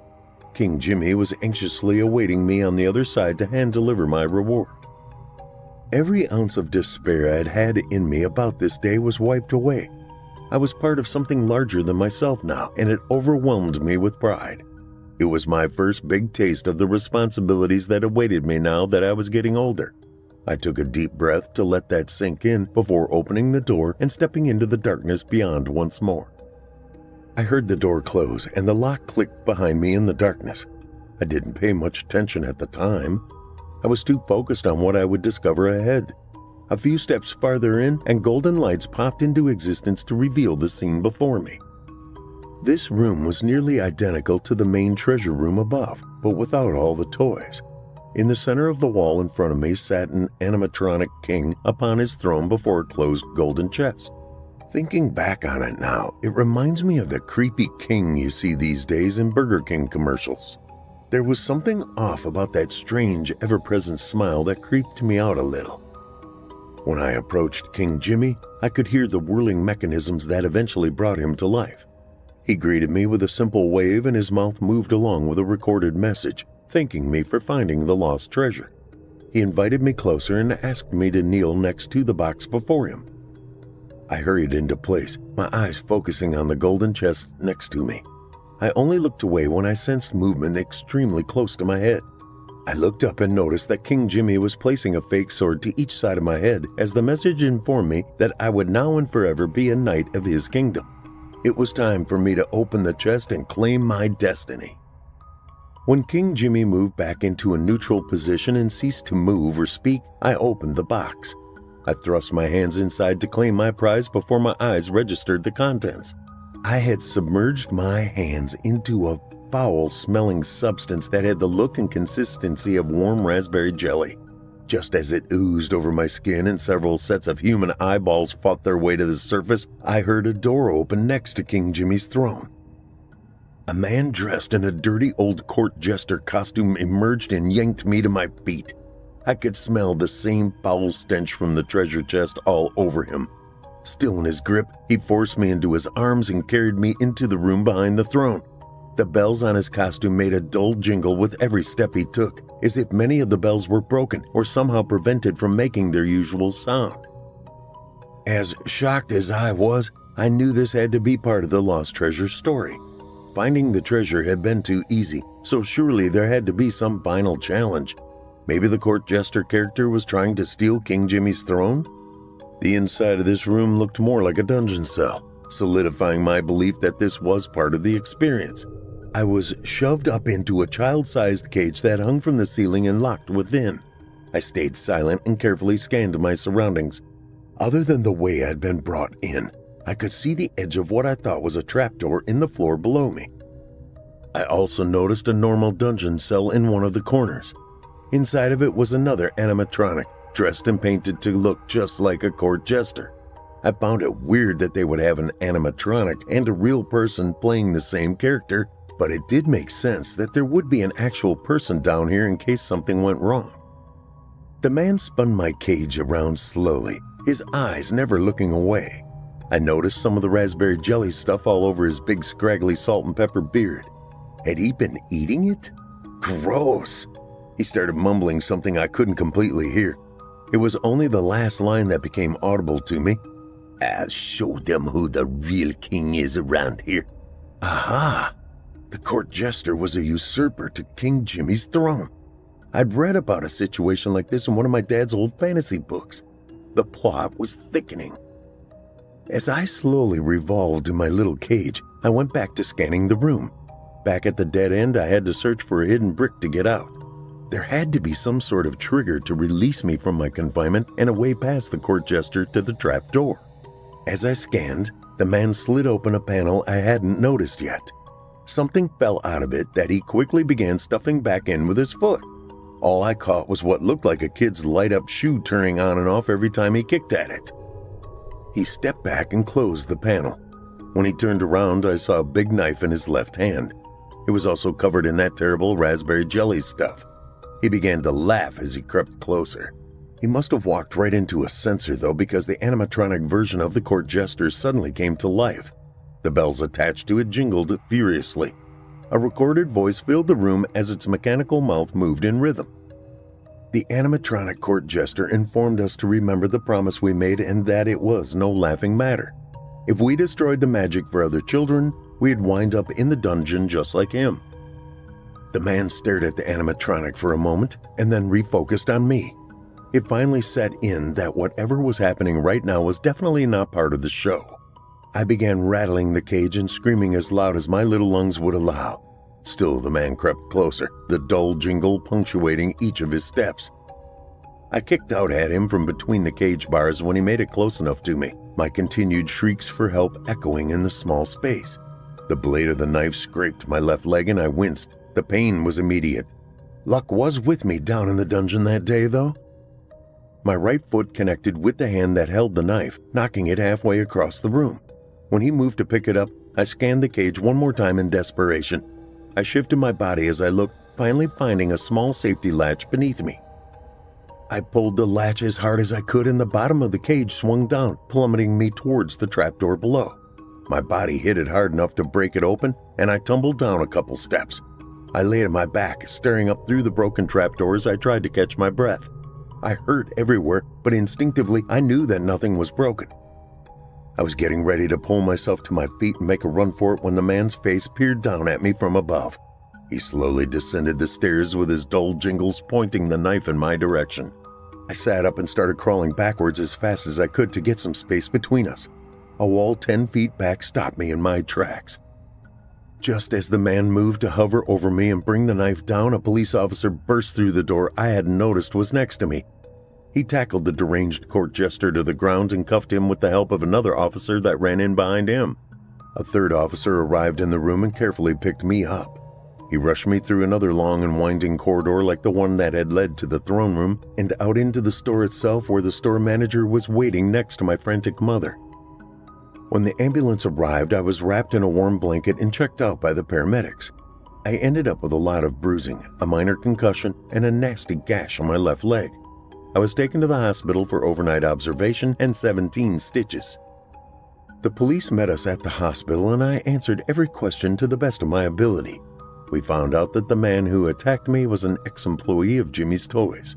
King Jimmy was anxiously awaiting me on the other side to hand-deliver my reward. Every ounce of despair I'd had in me about this day was wiped away. I was part of something larger than myself now, and it overwhelmed me with pride. It was my first big taste of the responsibilities that awaited me now that I was getting older. I took a deep breath to let that sink in before opening the door and stepping into the darkness beyond once more. I heard the door close and the lock clicked behind me in the darkness. I didn't pay much attention at the time. I was too focused on what I would discover ahead. A few steps farther in, and golden lights popped into existence to reveal the scene before me. This room was nearly identical to the main treasure room above, but without all the toys. In the center of the wall in front of me sat an animatronic king upon his throne before a closed golden chest. Thinking back on it now, it reminds me of the creepy king you see these days in Burger King commercials. There was something off about that strange, ever-present smile that creeped me out a little. When I approached King Jimmy, I could hear the whirling mechanisms that eventually brought him to life. He greeted me with a simple wave and his mouth moved along with a recorded message, thanking me for finding the lost treasure. He invited me closer and asked me to kneel next to the box before him. I hurried into place, my eyes focusing on the golden chest next to me. I only looked away when I sensed movement extremely close to my head. I looked up and noticed that King Jimmy was placing a fake sword to each side of my head as the message informed me that I would now and forever be a knight of his kingdom. It was time for me to open the chest and claim my destiny. When King Jimmy moved back into a neutral position and ceased to move or speak, I opened the box. I thrust my hands inside to claim my prize before my eyes registered the contents. I had submerged my hands into a foul-smelling substance that had the look and consistency of warm raspberry jelly. Just as it oozed over my skin and several sets of human eyeballs fought their way to the surface, I heard a door open next to King Jimmy's throne. A man dressed in a dirty old court jester costume emerged and yanked me to my feet. I could smell the same foul stench from the treasure chest all over him. Still in his grip, he forced me into his arms and carried me into the room behind the throne. The bells on his costume made a dull jingle with every step he took, as if many of the bells were broken or somehow prevented from making their usual sound. As shocked as I was, I knew this had to be part of the lost treasure story. Finding the treasure had been too easy, so surely there had to be some final challenge. Maybe the court jester character was trying to steal King Jimmy's throne? The inside of this room looked more like a dungeon cell, solidifying my belief that this was part of the experience. I was shoved up into a child-sized cage that hung from the ceiling and locked within. I stayed silent and carefully scanned my surroundings. Other than the way I'd been brought in, I could see the edge of what I thought was a trapdoor in the floor below me. I also noticed a normal dungeon cell in one of the corners. Inside of it was another animatronic, dressed and painted to look just like a court jester. I found it weird that they would have an animatronic and a real person playing the same character, but it did make sense that there would be an actual person down here in case something went wrong. The man spun my cage around slowly, his eyes never looking away. I noticed some of the raspberry jelly stuff all over his big scraggly salt and pepper beard. Had he been eating it? Gross! He started mumbling something I couldn't completely hear. It was only the last line that became audible to me. I'll show them who the real king is around here. Aha! The court jester was a usurper to King Jimmy's throne. I'd read about a situation like this in one of my dad's old fantasy books. The plot was thickening. As I slowly revolved in my little cage, I went back to scanning the room. Back at the dead end, I had to search for a hidden brick to get out. There had to be some sort of trigger to release me from my confinement and a way past the court jester to the trap door. As I scanned, the man slid open a panel I hadn't noticed yet. Something fell out of it that he quickly began stuffing back in with his foot. All I caught was what looked like a kid's light-up shoe turning on and off every time he kicked at it. He stepped back and closed the panel. When he turned around, I saw a big knife in his left hand. It was also covered in that terrible raspberry jelly stuff. He began to laugh as he crept closer. He must have walked right into a sensor, though, because the animatronic version of the court jester suddenly came to life. The bells attached to it jingled furiously. A recorded voice filled the room as its mechanical mouth moved in rhythm. The animatronic court jester informed us to remember the promise we made and that it was no laughing matter. If we destroyed the magic for other children, we'd wind up in the dungeon just like him. The man stared at the animatronic for a moment and then refocused on me. It finally set in that whatever was happening right now was definitely not part of the show. I began rattling the cage and screaming as loud as my little lungs would allow. Still, the man crept closer, the dull jingle punctuating each of his steps. I kicked out at him from between the cage bars when he made it close enough to me, my continued shrieks for help echoing in the small space. The blade of the knife scraped my left leg and I winced. The pain was immediate. Luck was with me down in the dungeon that day, though. My right foot connected with the hand that held the knife, knocking it halfway across the room. When he moved to pick it up, I scanned the cage one more time in desperation. I shifted my body as I looked, finally finding a small safety latch beneath me. I pulled the latch as hard as I could and the bottom of the cage swung down, plummeting me towards the trapdoor below. My body hit it hard enough to break it open, and I tumbled down a couple steps. I lay on my back, staring up through the broken trapdoor as I tried to catch my breath. I hurt everywhere, but instinctively I knew that nothing was broken. I was getting ready to pull myself to my feet and make a run for it when the man's face peered down at me from above. He slowly descended the stairs with his dull jingles pointing the knife in my direction. I sat up and started crawling backwards as fast as I could to get some space between us. A wall 10 feet back stopped me in my tracks. Just as the man moved to hover over me and bring the knife down, a police officer burst through the door I hadn't noticed was next to me. He tackled the deranged court jester to the ground and cuffed him with the help of another officer that ran in behind him. A third officer arrived in the room and carefully picked me up. He rushed me through another long and winding corridor like the one that had led to the throne room and out into the store itself where the store manager was waiting next to my frantic mother. When the ambulance arrived, I was wrapped in a warm blanket and checked out by the paramedics. I ended up with a lot of bruising, a minor concussion, and a nasty gash on my left leg. I was taken to the hospital for overnight observation and 17 stitches. The police met us at the hospital and I answered every question to the best of my ability. We found out that the man who attacked me was an ex-employee of Jimmy's Toys.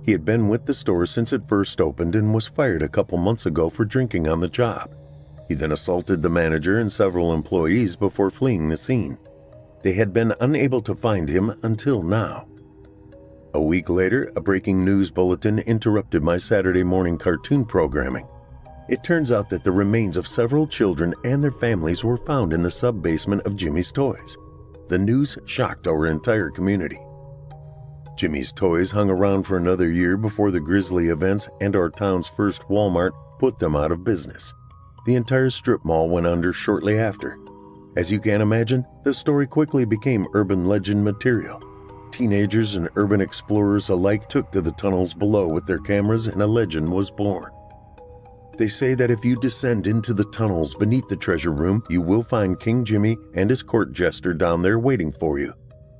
He had been with the store since it first opened and was fired a couple months ago for drinking on the job. He then assaulted the manager and several employees before fleeing the scene. They had been unable to find him until now. A week later, a breaking news bulletin interrupted my Saturday morning cartoon programming. It turns out that the remains of several children and their families were found in the sub-basement of Jimmy's Toys. The news shocked our entire community. Jimmy's Toys hung around for another year before the grisly events and our town's first Walmart put them out of business. The entire strip mall went under shortly after. As you can imagine, the story quickly became urban legend material. Teenagers and urban explorers alike took to the tunnels below with their cameras and a legend was born. They say that if you descend into the tunnels beneath the treasure room, you will find King Jimmy and his court jester down there waiting for you.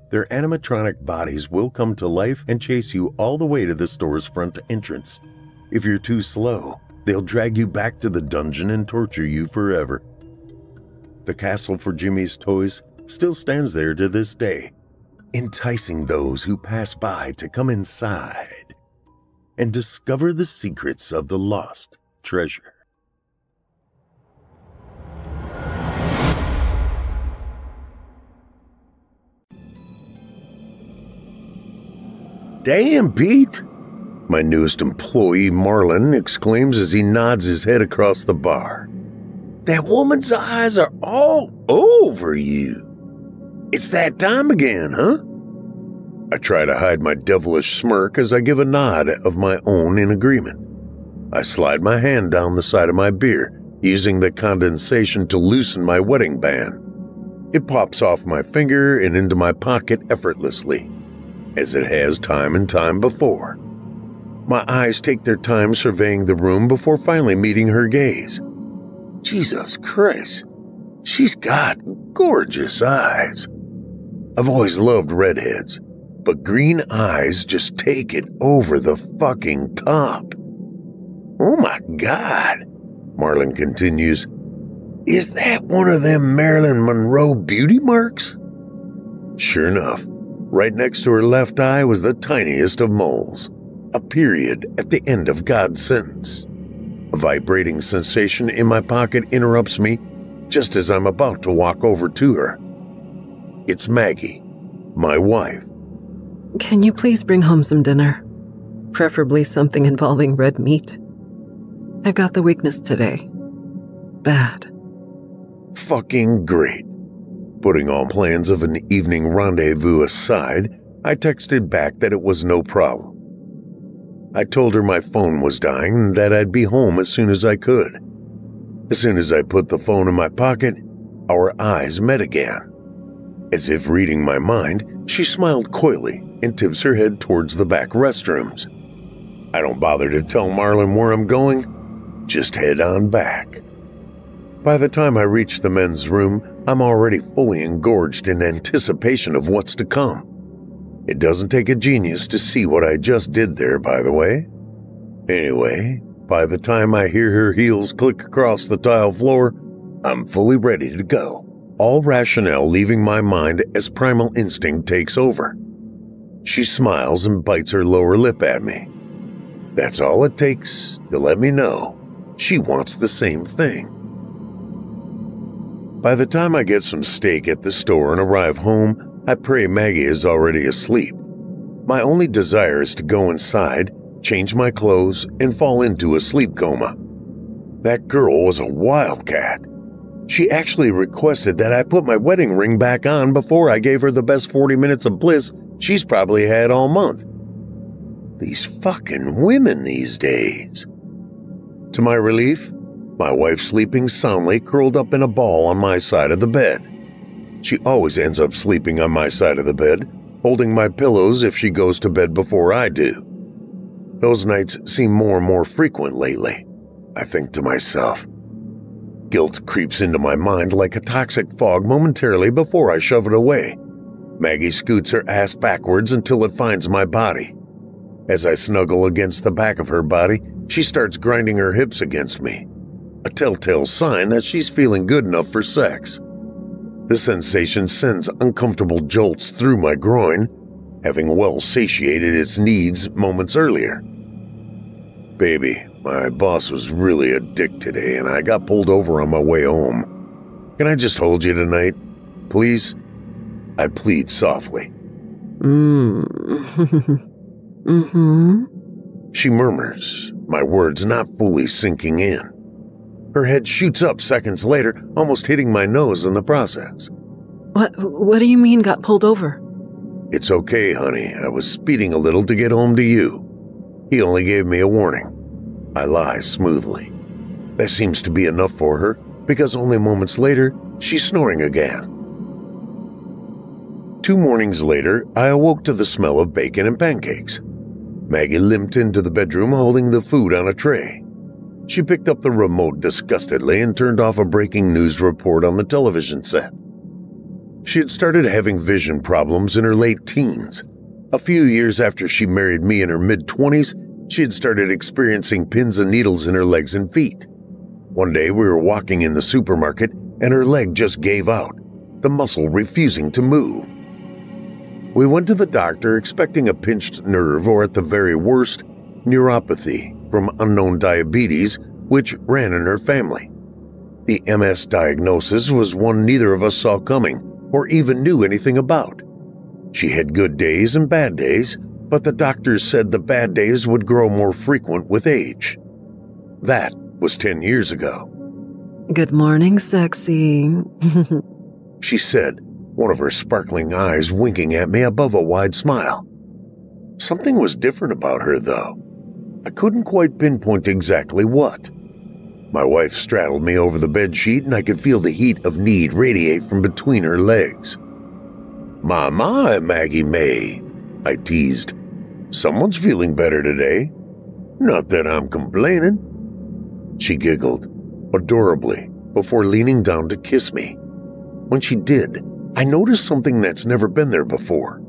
Their animatronic bodies will come to life and chase you all the way to the store's front entrance. If you're too slow, they'll drag you back to the dungeon and torture you forever. The castle for Jimmy's Toys still stands there to this day, enticing those who pass by to come inside and discover the secrets of the lost treasure. "Damn, Pete!" my newest employee Marlin exclaims as he nods his head across the bar. "That woman's eyes are all over you. It's that time again, huh?" I try to hide my devilish smirk as I give a nod of my own in agreement. I slide my hand down the side of my beer, using the condensation to loosen my wedding band. It pops off my finger and into my pocket effortlessly, as it has time and time before. My eyes take their time surveying the room before finally meeting her gaze. Jesus Christ, she's got gorgeous eyes. I've always loved redheads, but green eyes just take it over the fucking top. "Oh my God," Marlin continues. "Is that one of them Marilyn Monroe beauty marks?" Sure enough, right next to her left eye was the tiniest of moles, a period at the end of God's sentence. A vibrating sensation in my pocket interrupts me just as I'm about to walk over to her. It's Maggie, my wife. "Can you please bring home some dinner? Preferably something involving red meat. I've got the weakness today. Bad." Fucking great. Putting all plans of an evening rendezvous aside, I texted back that it was no problem. I told her my phone was dying and that I'd be home as soon as I could. As soon as I put the phone in my pocket, our eyes met again. As if reading my mind, she smiled coyly and tips her head towards the back restrooms. I don't bother to tell Marlin where I'm going, just head on back. By the time I reach the men's room, I'm already fully engorged in anticipation of what's to come. It doesn't take a genius to see what I just did there, by the way. Anyway, by the time I hear her heels click across the tile floor, I'm fully ready to go, all rationale leaving my mind as primal instinct takes over. She smiles and bites her lower lip at me. That's all it takes to let me know she wants the same thing. By the time I get some steak at the store and arrive home, I pray Maggie is already asleep. My only desire is to go inside, change my clothes, and fall into a sleep coma. That girl was a wildcat. She actually requested that I put my wedding ring back on before I gave her the best 40 minutes of bliss she's probably had all month. These fucking women these days. To my relief, my wife's sleeping soundly curled up in a ball on my side of the bed. She always ends up sleeping on my side of the bed, holding my pillows if she goes to bed before I do. Those nights seem more and more frequent lately. I think to myself. Guilt creeps into my mind like a toxic fog momentarily before I shove it away. Maggie scoots her ass backwards until it finds my body. As I snuggle against the back of her body, she starts grinding her hips against me, a telltale sign that she's feeling good enough for sex. The sensation sends uncomfortable jolts through my groin, having well satiated its needs moments earlier. Baby, my boss was really a dick today and I got pulled over on my way home. Can I just hold you tonight, please? I plead softly. She murmurs, my words not fully sinking in. Her head shoots up seconds later, almost hitting my nose in the process. What do you mean got pulled over? It's okay, honey. I was speeding a little to get home to you. He only gave me a warning. I lie smoothly. That seems to be enough for her, because only moments later, she's snoring again. 2 mornings later, I awoke to the smell of bacon and pancakes. Maggie limped into the bedroom holding the food on a tray. She picked up the remote disgustedly and turned off a breaking news report on the television set. She had started having vision problems in her late teens. A few years after she married me in her mid-20s, she had started experiencing pins and needles in her legs and feet. One day we were walking in the supermarket and her leg just gave out, the muscle refusing to move. We went to the doctor expecting a pinched nerve or at the very worst, neuropathy from unknown diabetes, which ran in her family. The MS diagnosis was one neither of us saw coming or even knew anything about. She had good days and bad days, but the doctors said the bad days would grow more frequent with age. That was 10 years ago. Good morning, sexy. She said, one of her sparkling eyes winking at me above a wide smile. Something was different about her, though. I couldn't quite pinpoint exactly what. My wife straddled me over the bedsheet and I could feel the heat of need radiate from between her legs. My, Maggie May, I teased. Someone's feeling better today. Not that I'm complaining. She giggled, adorably, before leaning down to kiss me. When she did, I noticed something that's never been there before.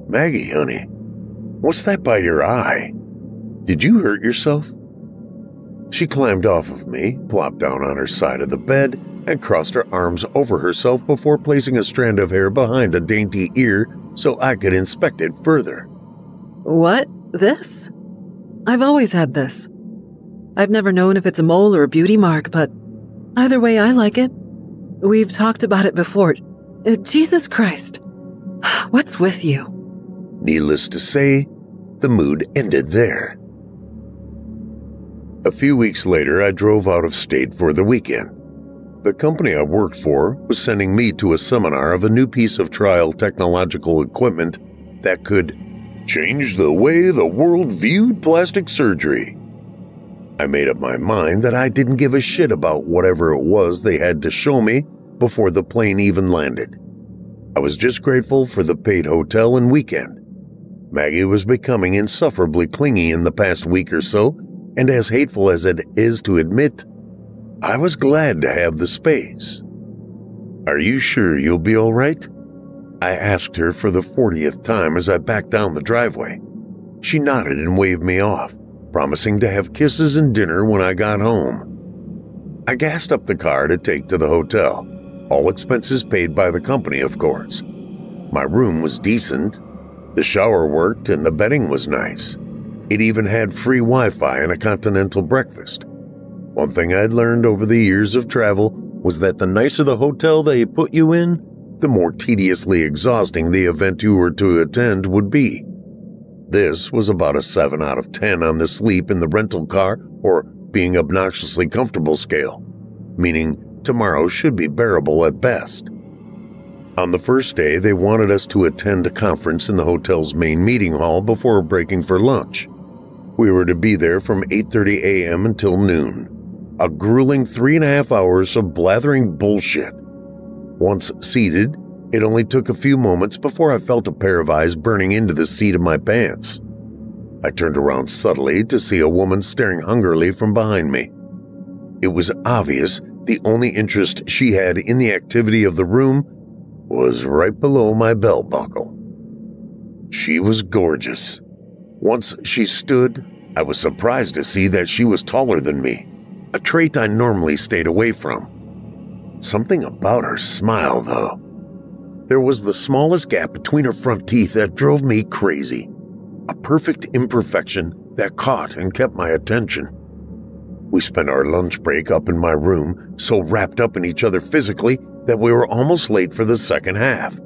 Maggie, honey, what's that by your eye? Did you hurt yourself? She climbed off of me, plopped down on her side of the bed, and crossed her arms over herself before placing a strand of hair behind a dainty ear so I could inspect it further. What? This? I've always had this. I've never known if it's a mole or a beauty mark, but either way, I like it. We've talked about it before. Jesus Christ. What's with you? Needless to say, the mood ended there. A few weeks later, I drove out of state for the weekend. The company I worked for was sending me to a seminar of a new piece of trial technological equipment that could change the way the world viewed plastic surgery. I made up my mind that I didn't give a shit about whatever it was they had to show me before the plane even landed. I was just grateful for the paid hotel and weekend. Maggie was becoming insufferably clingy in the past week or so, and as hateful as it is to admit, I was glad to have the space. Are you sure you'll be all right? I asked her for the 40th time as I backed down the driveway. She nodded and waved me off, promising to have kisses and dinner when I got home. I gassed up the car to take to the hotel, all expenses paid by the company, of course. My room was decent. The shower worked and the bedding was nice. It even had free Wi-Fi and a continental breakfast. One thing I'd learned over the years of travel was that the nicer the hotel they put you in, the more tediously exhausting the event you were to attend would be. This was about a 7 out of 10 on the sleep in the rental car or being obnoxiously comfortable scale, meaning tomorrow should be bearable at best. On the first day, they wanted us to attend a conference in the hotel's main meeting hall before breaking for lunch. We were to be there from 8:30 a.m. until noon. A grueling 3.5 hours of blathering bullshit. Once seated, it only took a few moments before I felt a pair of eyes burning into the seat of my pants. I turned around subtly to see a woman staring hungrily from behind me. It was obvious the only interest she had in the activity of the room was right below my belt buckle. She was gorgeous. Once she stood, I was surprised to see that she was taller than me, a trait I normally stayed away from. Something about her smile, though. There was the smallest gap between her front teeth that drove me crazy, a perfect imperfection that caught and kept my attention. We spent our lunch break up in my room, so wrapped up in each other physically that we were almost late for the second half.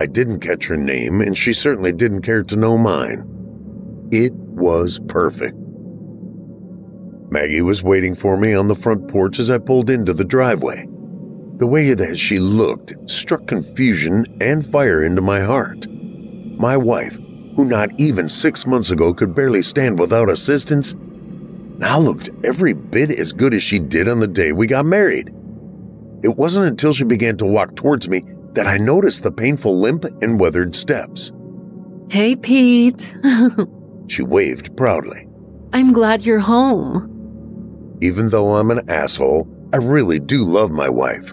I didn't catch her name, and she certainly didn't care to know mine. It was perfect. Maggie was waiting for me on the front porch as I pulled into the driveway. The way that she looked struck confusion and fire into my heart. My wife, who not even 6 months ago could barely stand without assistance, now looked every bit as good as she did on the day we got married. It wasn't until she began to walk towards me that I noticed the painful limp and weathered steps. Hey, Pete. She waved proudly. I'm glad you're home. Even though I'm an asshole, I really do love my wife.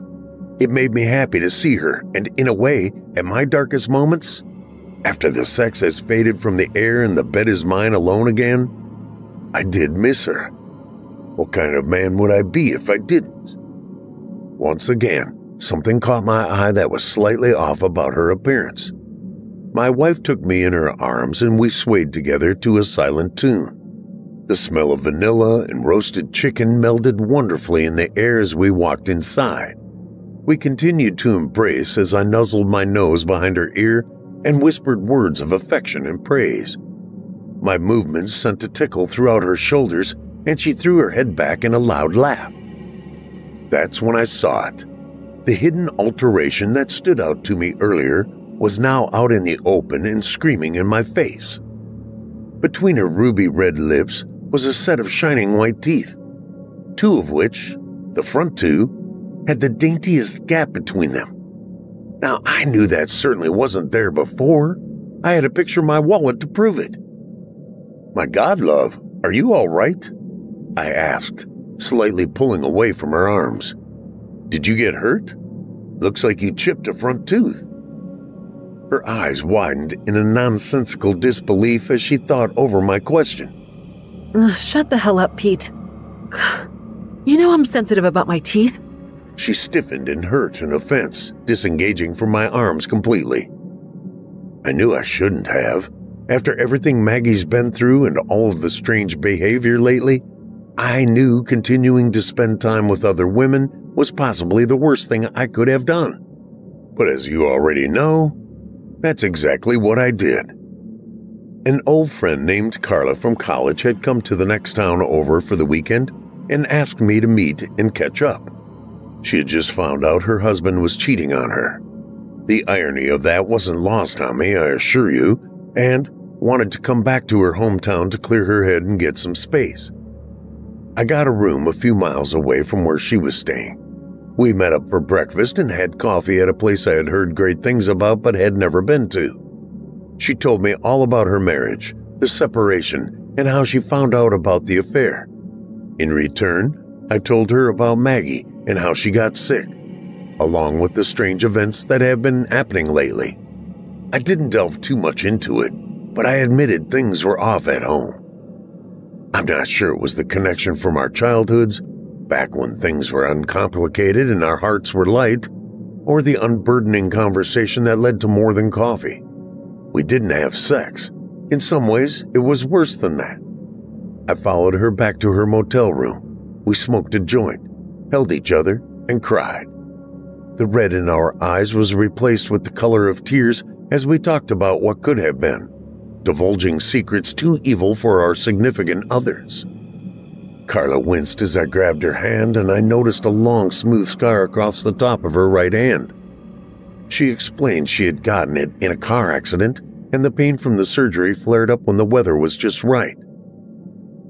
It made me happy to see her, and in a way, at my darkest moments, after the sex has faded from the air and the bed is mine alone again, I did miss her. What kind of man would I be if I didn't? Once again, something caught my eye that was slightly off about her appearance. My wife took me in her arms and we swayed together to a silent tune. The smell of vanilla and roasted chicken melded wonderfully in the air as we walked inside. We continued to embrace as I nuzzled my nose behind her ear and whispered words of affection and praise. My movements sent a tickle throughout her shoulders, and she threw her head back in a loud laugh. That's when I saw it. The hidden alteration that stood out to me earlier was now out in the open and screaming in my face. Between her ruby red lips was a set of shining white teeth, two of which, the front two, had the daintiest gap between them. Now, I knew that certainly wasn't there before. I had a picture in my wallet to prove it. "My God, love, are you all right?" I asked, slightly pulling away from her arms. "Did you get hurt? Looks like you chipped a front tooth." Her eyes widened in a nonsensical disbelief as she thought over my question. Shut the hell up, Pete. You know I'm sensitive about my teeth. She stiffened in hurt and offense, disengaging from my arms completely. I knew I shouldn't have. After everything Maggie's been through and all of the strange behavior lately, I knew continuing to spend time with other women was possibly the worst thing I could have done. But as you already know, that's exactly what I did. An old friend named Carla from college had come to the next town over for the weekend and asked me to meet and catch up. She had just found out her husband was cheating on her. The irony of that wasn't lost on me, I assure you, and wanted to come back to her hometown to clear her head and get some space. I got a room a few miles away from where she was staying. We met up for breakfast and had coffee at a place I had heard great things about but had never been to. She told me all about her marriage, the separation, and how she found out about the affair. In return, I told her about Maggie and how she got sick, along with the strange events that have been happening lately. I didn't delve too much into it, but I admitted things were off at home. I'm not sure it was the connection from our childhoods, back when things were uncomplicated and our hearts were light, or the unburdening conversation that led to more than coffee. We didn't have sex. In some ways, it was worse than that. I followed her back to her motel room. We smoked a joint, held each other, and cried. The red in our eyes was replaced with the color of tears as we talked about what could have been, divulging secrets too evil for our significant others. Carla winced as I grabbed her hand, and I noticed a long, smooth scar across the top of her right hand. She explained she had gotten it in a car accident, and the pain from the surgery flared up when the weather was just right.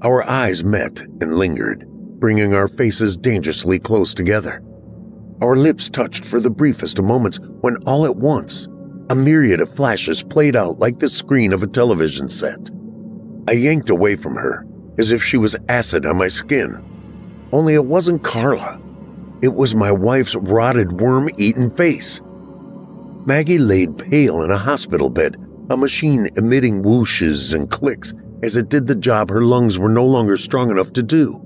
Our eyes met and lingered, bringing our faces dangerously close together. Our lips touched for the briefest of moments when all at once, a myriad of flashes played out like the screen of a television set. I yanked away from her, as if she was acid on my skin. Only it wasn't Carla. It was my wife's rotted, worm-eaten face. Maggie laid pale in a hospital bed, a machine emitting whooshes and clicks as it did the job her lungs were no longer strong enough to do.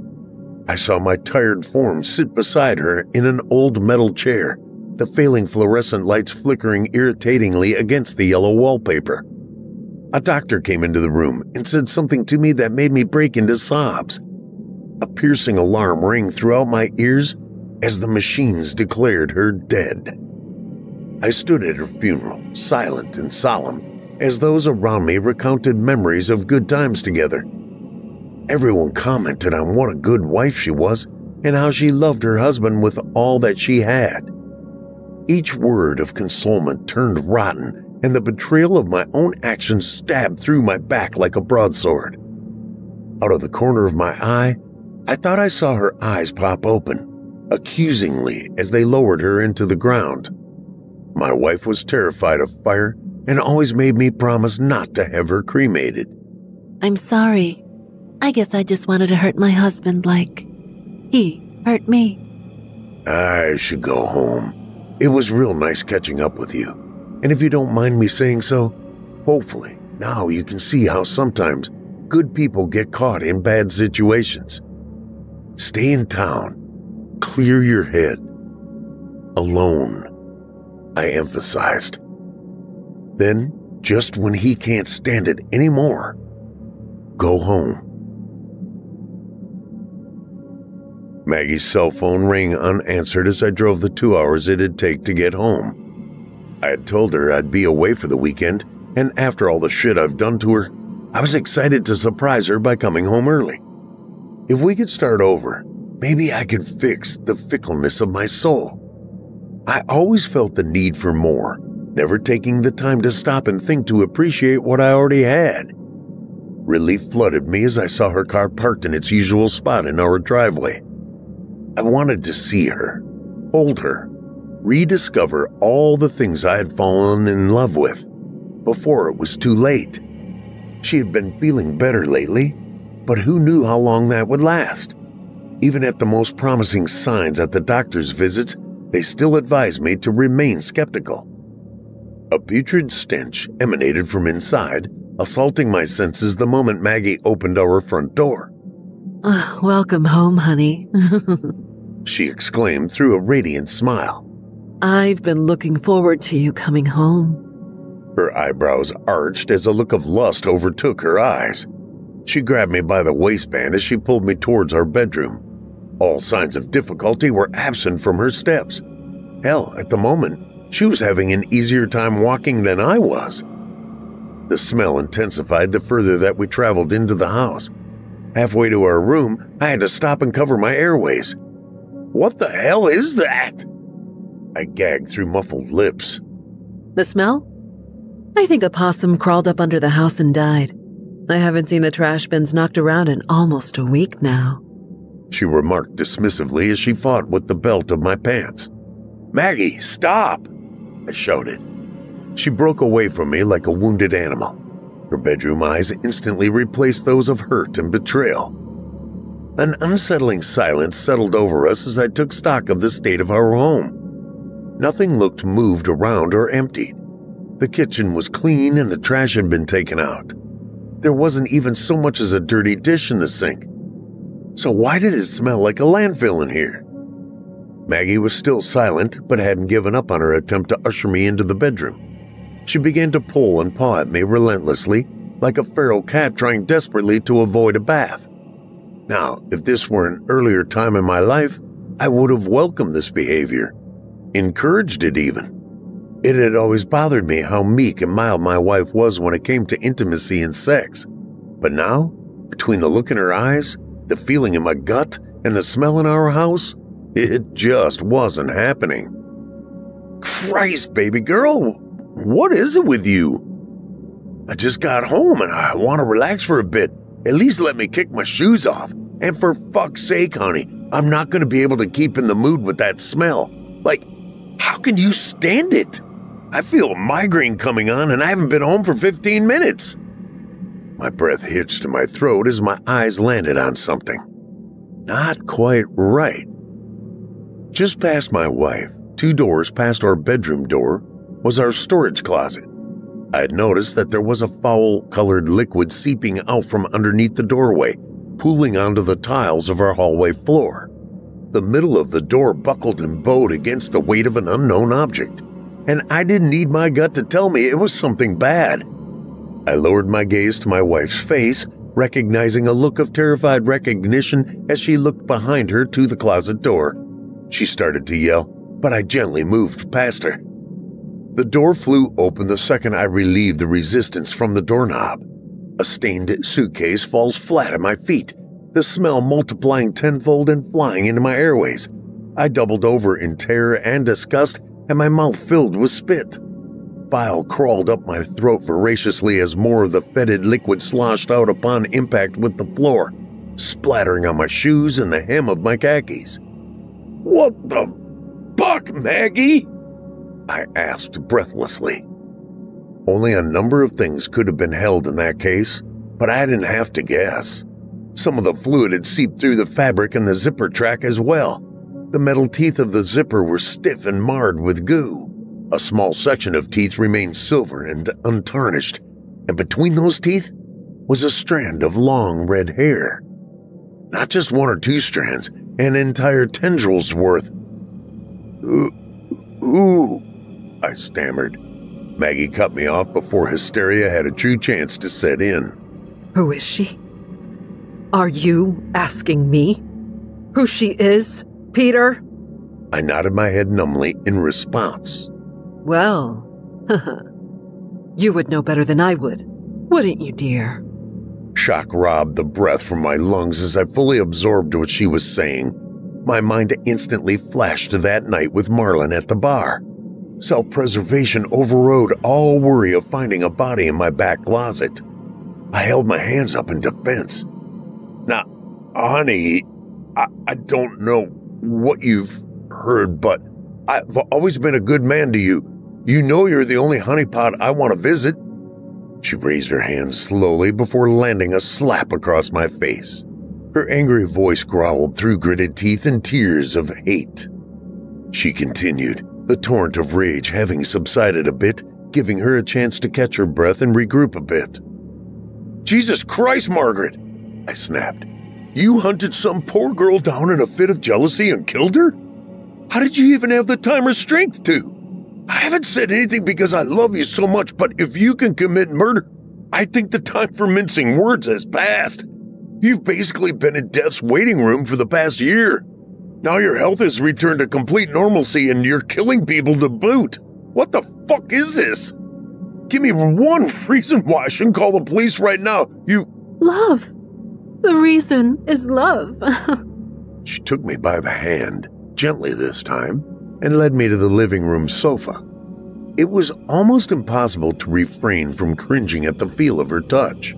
I saw my tired form sit beside her in an old metal chair, the failing fluorescent lights flickering irritatingly against the yellow wallpaper. A doctor came into the room and said something to me that made me break into sobs. A piercing alarm rang throughout my ears as the machines declared her dead. I stood at her funeral, silent and solemn, as those around me recounted memories of good times together. Everyone commented on what a good wife she was and how she loved her husband with all that she had. Each word of consolement turned rotten, and the betrayal of my own actions stabbed through my back like a broadsword. Out of the corner of my eye, I thought I saw her eyes pop open, accusingly as they lowered her into the ground. My wife was terrified of fire and always made me promise not to have her cremated. I'm sorry. I guess I just wanted to hurt my husband like he hurt me. I should go home. It was real nice catching up with you. And if you don't mind me saying so, hopefully now you can see how sometimes good people get caught in bad situations. Stay in town. Clear your head. Alone, I emphasized. Then, just when he can't stand it anymore, go home. Maggie's cell phone rang unanswered as I drove the 2 hours it'd take to get home. I had told her I'd be away for the weekend, and after all the shit I've done to her, I was excited to surprise her by coming home early. If we could start over, maybe I could fix the fickleness of my soul. I always felt the need for more, never taking the time to stop and think to appreciate what I already had. Relief flooded me as I saw her car parked in its usual spot in our driveway. I wanted to see her, hold her, rediscover all the things I had fallen in love with before it was too late. She had been feeling better lately, but who knew how long that would last? Even at the most promising signs at the doctor's visits, they still advised me to remain skeptical. A putrid stench emanated from inside, assaulting my senses the moment Maggie opened our front door. Welcome home, honey. She exclaimed through a radiant smile. I've been looking forward to you coming home. Her eyebrows arched as a look of lust overtook her eyes. She grabbed me by the waistband as she pulled me towards our bedroom. All signs of difficulty were absent from her steps. Hell, at the moment, she was having an easier time walking than I was. The smell intensified the further that we traveled into the house. Halfway to our room, I had to stop and cover my airways. What the hell is that? I gagged through muffled lips. The smell? I think a possum crawled up under the house and died. I haven't seen the trash bins knocked around in almost a week now. She remarked dismissively as she fought with the belt of my pants. Maggie, stop! I shouted. She broke away from me like a wounded animal. Her bedroom eyes instantly replaced those of hurt and betrayal. An unsettling silence settled over us as I took stock of the state of our home. Nothing looked moved around or emptied. The kitchen was clean and the trash had been taken out. There wasn't even so much as a dirty dish in the sink. So why did it smell like a landfill in here? Maggie was still silent, but hadn't given up on her attempt to usher me into the bedroom. She began to pull and paw at me relentlessly, like a feral cat trying desperately to avoid a bath. Now, if this were an earlier time in my life, I would have welcomed this behavior, encouraged it even. It had always bothered me how meek and mild my wife was when it came to intimacy and sex. But now, between the look in her eyes, the feeling in my gut, and the smell in our house, it just wasn't happening. Christ, baby girl, what is it with you? I just got home and I want to relax for a bit. At least let me kick my shoes off. And for fuck's sake, honey, I'm not going to be able to keep in the mood with that smell. Like, how can you stand it? I feel a migraine coming on and I haven't been home for 15 minutes. My breath hitched in my throat as my eyes landed on something. Not quite right. Just past my wife, 2 doors past our bedroom door, was our storage closet. I had noticed that there was a foul-colored liquid seeping out from underneath the doorway, pooling onto the tiles of our hallway floor. The middle of the door buckled and bowed against the weight of an unknown object, and I didn't need my gut to tell me it was something bad. I lowered my gaze to my wife's face, recognizing a look of terrified recognition as she looked behind her to the closet door. She started to yell, but I gently moved past her. The door flew open the second I relieved the resistance from the doorknob. A stained suitcase falls flat at my feet, the smell multiplying tenfold and flying into my airways. I doubled over in terror and disgust, and my mouth filled with spit. Bile crawled up my throat voraciously as more of the fetid liquid sloshed out upon impact with the floor, splattering on my shoes and the hem of my khakis. "What the fuck, Maggie?" I asked breathlessly. Only a number of things could have been held in that case, but I didn't have to guess. Some of the fluid had seeped through the fabric and the zipper track as well. The metal teeth of the zipper were stiff and marred with goo. A small section of teeth remained silver and untarnished, and between those teeth was a strand of long red hair. Not just 1 or 2 strands, an entire tendril's worth. Ooh, I stammered. Maggie cut me off before hysteria had a true chance to set in. Who is she? Are you asking me who she is, Peter? I nodded my head numbly in response. Well, you would know better than I would, wouldn't you, dear? Shock robbed the breath from my lungs as I fully absorbed what she was saying. My mind instantly flashed to that night with Marlin at the bar. Self-preservation overrode all worry of finding a body in my back closet. I held my hands up in defense. Now, honey, I don't know what you've heard, but I've always been a good man to you. You know you're the only honeypot I want to visit. She raised her hand slowly before landing a slap across my face. Her angry voice growled through gritted teeth and tears of hate. She continued, the torrent of rage having subsided a bit, giving her a chance to catch her breath and regroup a bit. Jesus Christ, Margaret, I snapped. You hunted some poor girl down in a fit of jealousy and killed her? How did you even have the time or strength to? I haven't said anything because I love you so much, but if you can commit murder, I think the time for mincing words has passed. You've basically been in death's waiting room for the past year. Now your health has returned to complete normalcy and you're killing people to boot. What the fuck is this? Give me one reason why I shouldn't call the police right now. Love. The reason is love. She took me by the hand, gently this time, and led me to the living room sofa. It was almost impossible to refrain from cringing at the feel of her touch.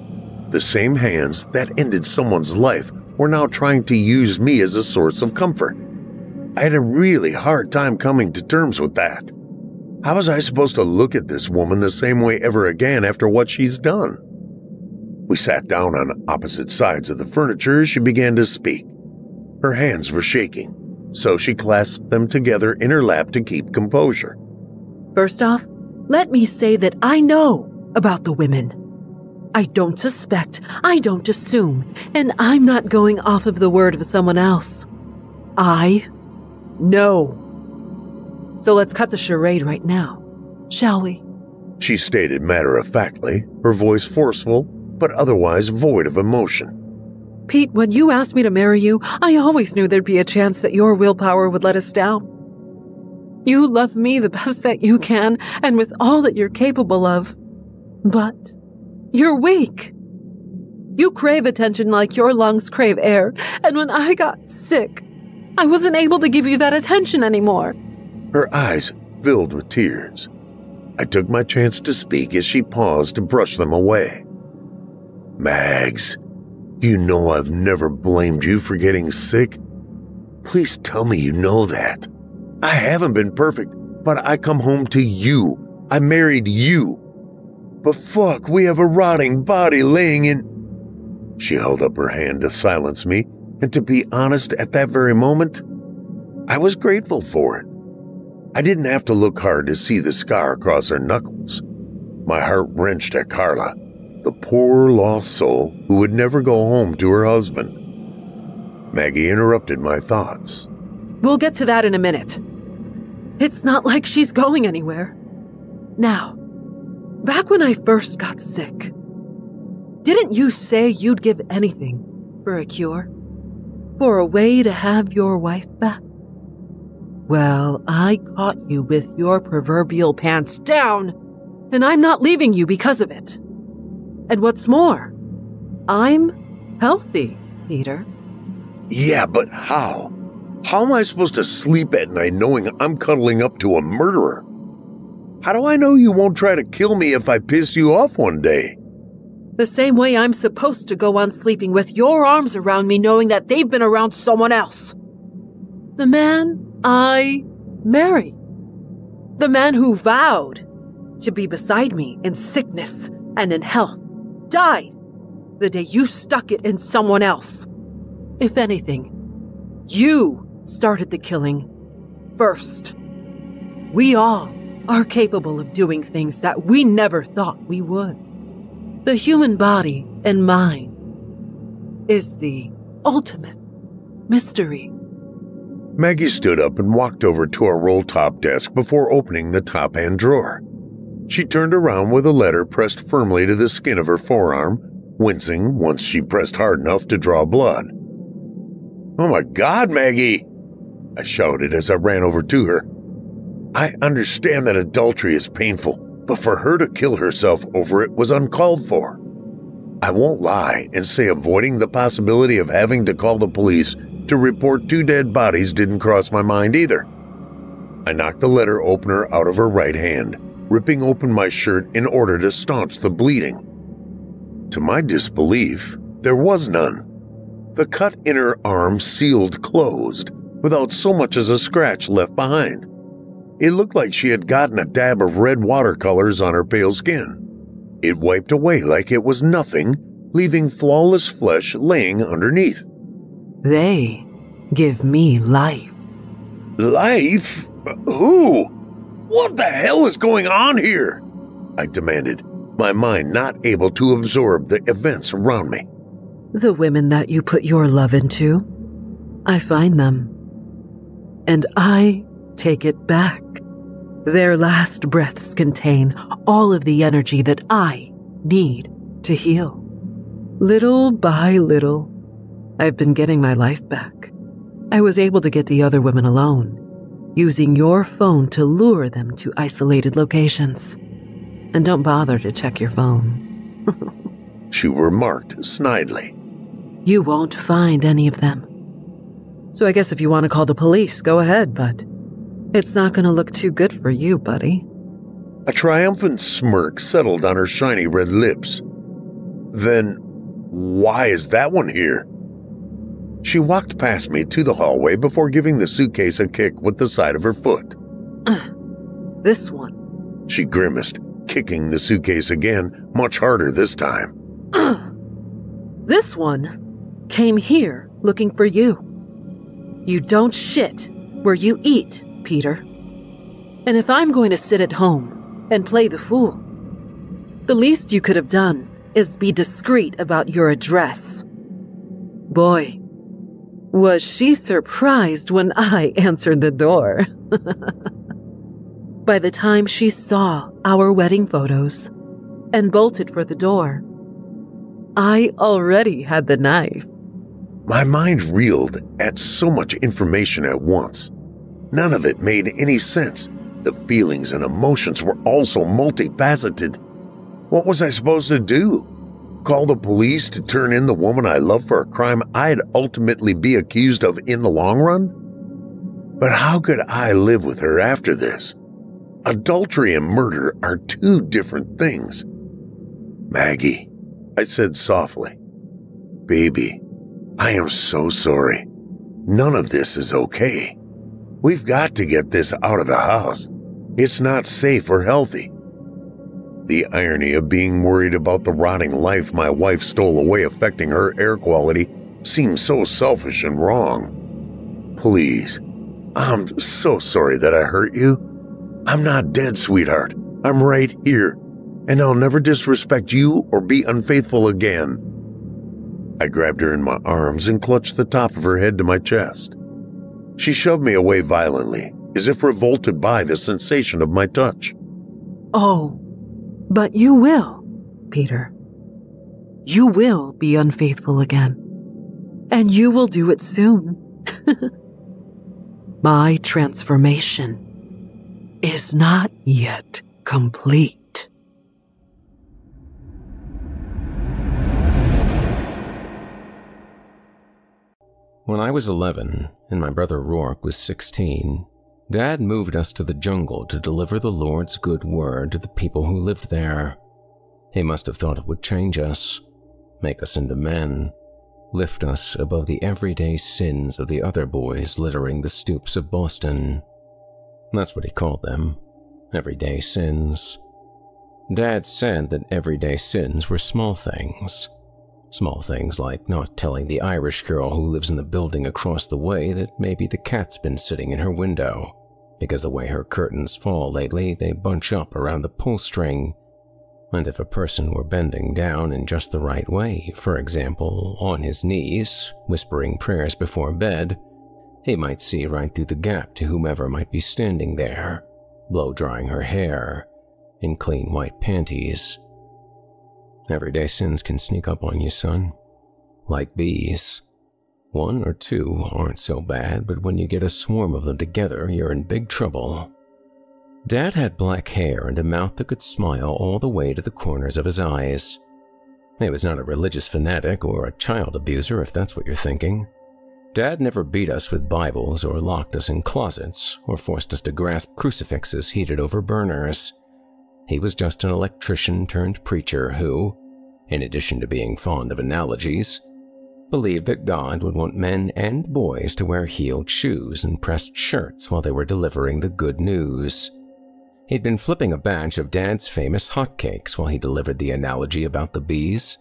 The same hands that ended someone's life were now trying to use me as a source of comfort. I had a really hard time coming to terms with that. How was I supposed to look at this woman the same way ever again after what she's done? We sat down on opposite sides of the furniture as she began to speak. Her hands were shaking, so she clasped them together in her lap to keep composure. First off, let me say that I know about the women. I don't suspect, I don't assume, and I'm not going off of the word of someone else. I know. So let's cut the charade right now, shall we? She stated matter-of-factly, her voice forceful, but otherwise void of emotion. Pete, when you asked me to marry you, I always knew there'd be a chance that your willpower would let us down. You love me the best that you can, and with all that you're capable of. But you're weak. You crave attention like your lungs crave air, and when I got sick, I wasn't able to give you that attention anymore. Her eyes filled with tears. I took my chance to speak as she paused to brush them away. Mags, you know I've never blamed you for getting sick. Please tell me you know that. I haven't been perfect, but I come home to you. I married you. But fuck, we have a rotting body laying in... She held up her hand to silence me, and to be honest, at that very moment, I was grateful for it. I didn't have to look hard to see the scar across her knuckles. My heart wrenched at Carla, the poor lost soul who would never go home to her husband. Maggie interrupted my thoughts. We'll get to that in a minute. It's not like she's going anywhere. Now, back when I first got sick, didn't you say you'd give anything for a cure? For a way to have your wife back? Well, I caught you with your proverbial pants down, and I'm not leaving you because of it. And what's more, I'm healthy, Peter. Yeah, but how? How am I supposed to sleep at night knowing I'm cuddling up to a murderer? How do I know you won't try to kill me if I piss you off one day? The same way I'm supposed to go on sleeping with your arms around me knowing that they've been around someone else. The man I marry. The man who vowed to be beside me in sickness and in health died the day you stuck it in someone else. If anything, you started the killing first. We all are capable of doing things that we never thought we would. The human body and mind is the ultimate mystery. Maggie stood up and walked over to our roll-top desk before opening the top-hand drawer. She turned around with a letter pressed firmly to the skin of her forearm, wincing once she pressed hard enough to draw blood. "Oh my God, Maggie!" I shouted as I ran over to her. I understand that adultery is painful, but for her to kill herself over it was uncalled for. I won't lie and say avoiding the possibility of having to call the police to report 2 dead bodies didn't cross my mind either. I knocked the letter opener out of her right hand, ripping open my shirt in order to staunch the bleeding. To my disbelief, there was none. The cut in her arm sealed closed, without so much as a scratch left behind. It looked like she had gotten a dab of red watercolors on her pale skin. It wiped away like it was nothing, leaving flawless flesh laying underneath. They give me life. Life? Who? What the hell is going on here? I demanded, my mind not able to absorb the events around me. The women that you put your love into, I find them. And I take it back. Their last breaths contain all of the energy that I need to heal. Little by little, I've been getting my life back. I was able to get the other women alone, using your phone to lure them to isolated locations. And don't bother to check your phone. She remarked snidely. You won't find any of them. So I guess if you want to call the police, go ahead, but it's not going to look too good for you, buddy. A triumphant smirk settled on her shiny red lips. Then, why is that one here? She walked past me to the hallway before giving the suitcase a kick with the side of her foot. This one. She grimaced, kicking the suitcase again, much harder this time. This one came here looking for you. You don't shit where you eat, Peter. And if I'm going to sit at home and play the fool, the least you could have done is be discreet about your address. Boy, was she surprised when I answered the door. By the time she saw our wedding photos and bolted for the door, I already had the knife My mind reeled at so much information at once. None of it made any sense. The feelings and emotions were also multifaceted. What was I supposed to do? Call the police to turn in the woman I love for a crime I'd ultimately be accused of in the long run? But how could I live with her after this? Adultery and murder are two different things. Maggie, I said softly, baby, I am so sorry. None of this is okay. We've got to get this out of the house. It's not safe or healthy. The irony of being worried about the rotting life my wife stole away affecting her air quality seems so selfish and wrong. Please, I'm so sorry that I hurt you. I'm not dead, sweetheart. I'm right here, and I'll never disrespect you or be unfaithful again. I grabbed her in my arms and clutched the top of her head to my chest. She shoved me away violently, as if revolted by the sensation of my touch. Oh, but you will, Peter. You will be unfaithful again. And you will do it soon. My transformation is not yet complete. When I was 11 and my brother Rourke was 16, Dad moved us to the jungle to deliver the Lord's good word to the people who lived there. He must have thought it would change us, make us into men, lift us above the everyday sins of the other boys littering the stoops of Boston. That's what he called them, everyday sins. Dad said that everyday sins were small things. Small things like not telling the Irish girl who lives in the building across the way that maybe the cat's been sitting in her window, because the way her curtains fall lately, they bunch up around the pull string. And if a person were bending down in just the right way, for example, on his knees, whispering prayers before bed, he might see right through the gap to whomever might be standing there, blow-drying her hair, in clean white panties. Everyday sins can sneak up on you, son. Like bees. One or two aren't so bad, but when you get a swarm of them together, you're in big trouble. Dad had black hair and a mouth that could smile all the way to the corners of his eyes. He was not a religious fanatic or a child abuser, if that's what you're thinking. Dad never beat us with Bibles or locked us in closets or forced us to grasp crucifixes heated over burners. He was just an electrician turned preacher who, in addition to being fond of analogies, believed that God would want men and boys to wear heeled shoes and pressed shirts while they were delivering the good news. He'd been flipping a batch of Dad's famous hotcakes while he delivered the analogy about the bees.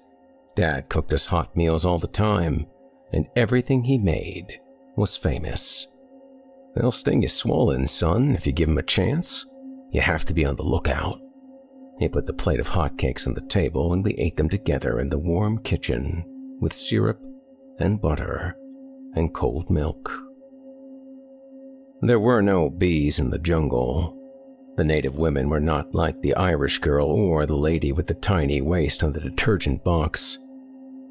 Dad cooked us hot meals all the time, and everything he made was famous. They'll sting you swollen, son, if you give them a chance. You have to be on the lookout. He put the plate of hotcakes on the table and we ate them together in the warm kitchen with syrup and butter and cold milk. There were no bees in the jungle. The native women were not like the Irish girl or the lady with the tiny waist on the detergent box.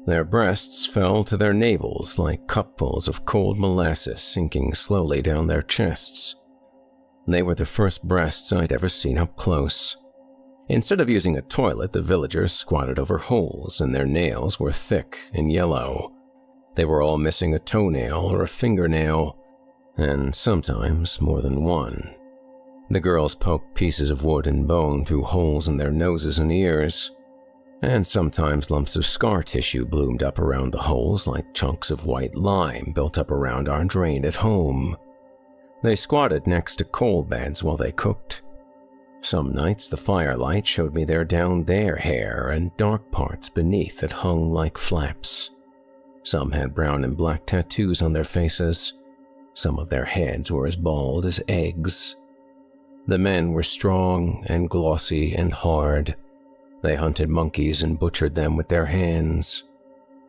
Their breasts fell to their navels like cupfuls of cold molasses sinking slowly down their chests. They were the first breasts I'd ever seen up close. Instead of using a toilet, the villagers squatted over holes, and their nails were thick and yellow. They were all missing a toenail or a fingernail, and sometimes more than one. The girls poked pieces of wood and bone through holes in their noses and ears, and sometimes lumps of scar tissue bloomed up around the holes like chunks of white lime built up around our drain at home. They squatted next to coal beds while they cooked. Some nights the firelight showed me their down there hair and dark parts beneath that hung like flaps. Some had brown and black tattoos on their faces. Some of their heads were as bald as eggs. The men were strong and glossy and hard. They hunted monkeys and butchered them with their hands.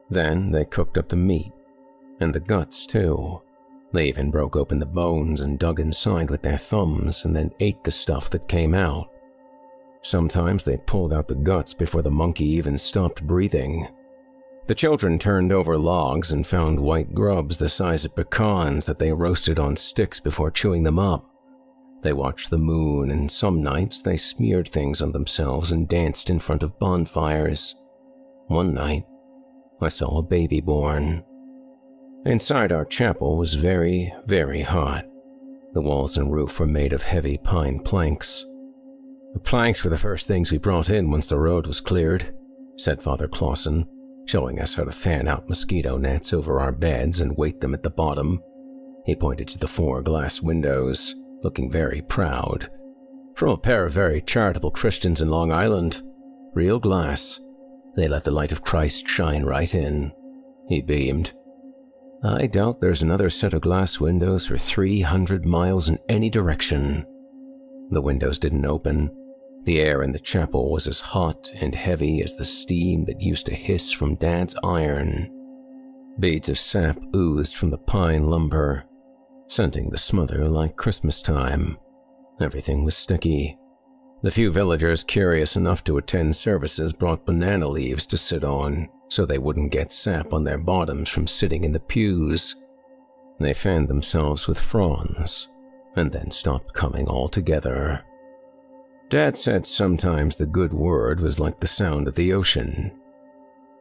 Then they cooked up the meat, and the guts too. They even broke open the bones and dug inside with their thumbs and then ate the stuff that came out. Sometimes they pulled out the guts before the monkey even stopped breathing. The children turned over logs and found white grubs the size of pecans that they roasted on sticks before chewing them up. They watched the moon, and some nights they smeared things on themselves and danced in front of bonfires. One night, I saw a baby born. Inside our chapel was very, very hot. The walls and roof were made of heavy pine planks. The planks were the first things we brought in once the road was cleared, said Father Clausen, showing us how to fan out mosquito nets over our beds and weight them at the bottom. He pointed to the 4 glass windows, looking very proud. From a pair of very charitable Christians in Long Island. Real glass. They let the light of Christ shine right in. He beamed. I doubt there's another set of glass windows for 300 miles in any direction. The windows didn't open. The air in the chapel was as hot and heavy as the steam that used to hiss from Dad's iron. Beads of sap oozed from the pine lumber, scenting the smother like Christmas time. Everything was sticky. The few villagers curious enough to attend services brought banana leaves to sit on, so they wouldn't get sap on their bottoms from sitting in the pews. They fanned themselves with fronds, and then stopped coming altogether. Dad said sometimes the good word was like the sound of the ocean.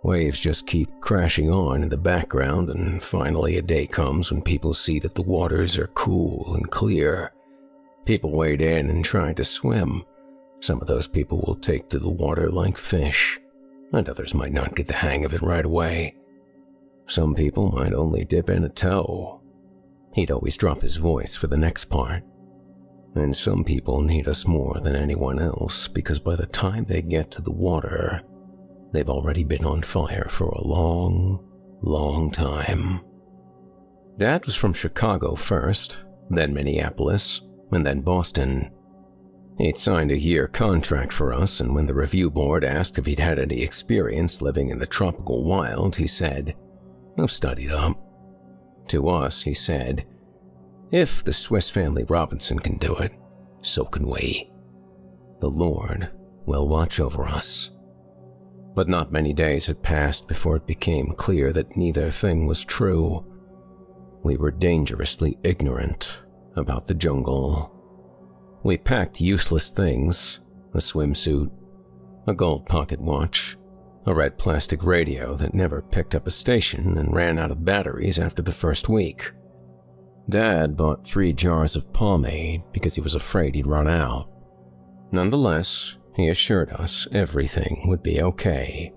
Waves just keep crashing on in the background, and finally a day comes when people see that the waters are cool and clear. People wade in and try to swim. Some of those people will take to the water like fish, and others might not get the hang of it right away. Some people might only dip in a toe. He'd always drop his voice for the next part. And some people need us more than anyone else, because by the time they get to the water, they've already been on fire for a long, long time. Dad was from Chicago first, then Minneapolis, and then Boston. He'd signed a year contract for us, and when the review board asked if he'd had any experience living in the tropical wild, he said, I've studied up. To us, he said, if the Swiss Family Robinson can do it, so can we. The Lord will watch over us. But not many days had passed before it became clear that neither thing was true. We were dangerously ignorant about the jungle. We packed useless things, a swimsuit, a gold pocket watch, a red plastic radio that never picked up a station and ran out of batteries after the first week. Dad bought 3 jars of pomade because he was afraid he'd run out. Nonetheless, he assured us everything would be okay.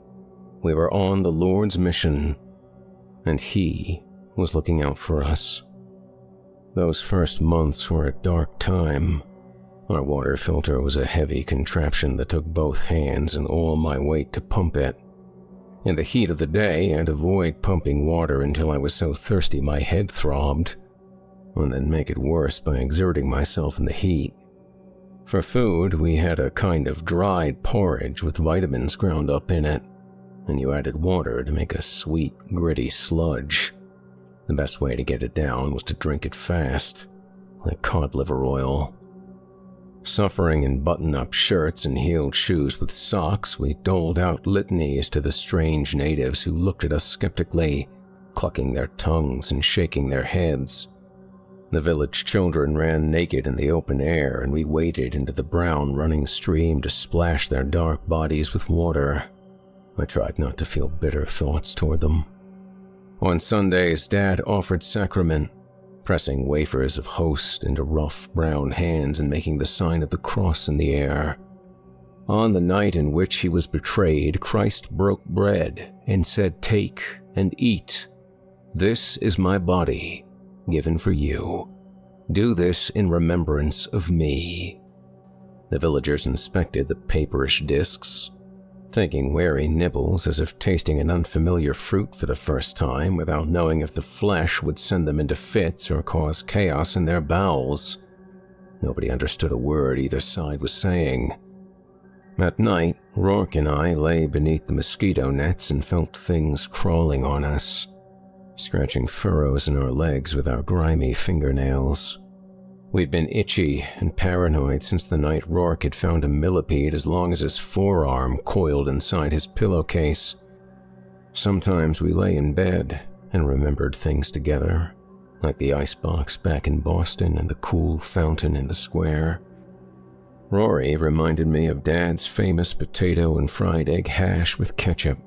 We were on the Lord's mission, and He was looking out for us. Those first months were a dark time. Our water filter was a heavy contraption that took both hands and all my weight to pump it. In the heat of the day, I'd avoid pumping water until I was so thirsty my head throbbed, and then make it worse by exerting myself in the heat. For food, we had a kind of dried porridge with vitamins ground up in it, and you added water to make a sweet, gritty sludge. The best way to get it down was to drink it fast, like cod liver oil. Suffering in button-up shirts and heeled shoes with socks, we doled out litanies to the strange natives who looked at us skeptically, clucking their tongues and shaking their heads. The village children ran naked in the open air, and we waded into the brown running stream to splash their dark bodies with water. I tried not to feel bitter thoughts toward them. On Sundays, Dad offered sacrament, pressing wafers of host into rough brown hands and making the sign of the cross in the air. On the night in which he was betrayed, Christ broke bread and said, "Take and eat. This is my body, given for you. Do this in remembrance of me." The villagers inspected the paperish discs, taking wary nibbles as if tasting an unfamiliar fruit for the first time without knowing if the flesh would send them into fits or cause chaos in their bowels. Nobody understood a word either side was saying. At night, Rourke and I lay beneath the mosquito nets and felt things crawling on us, scratching furrows in our legs with our grimy fingernails. We'd been itchy and paranoid since the night Rourke had found a millipede as long as his forearm coiled inside his pillowcase. Sometimes we lay in bed and remembered things together, like the icebox back in Boston and the cool fountain in the square. Rory reminded me of Dad's famous potato and fried egg hash with ketchup,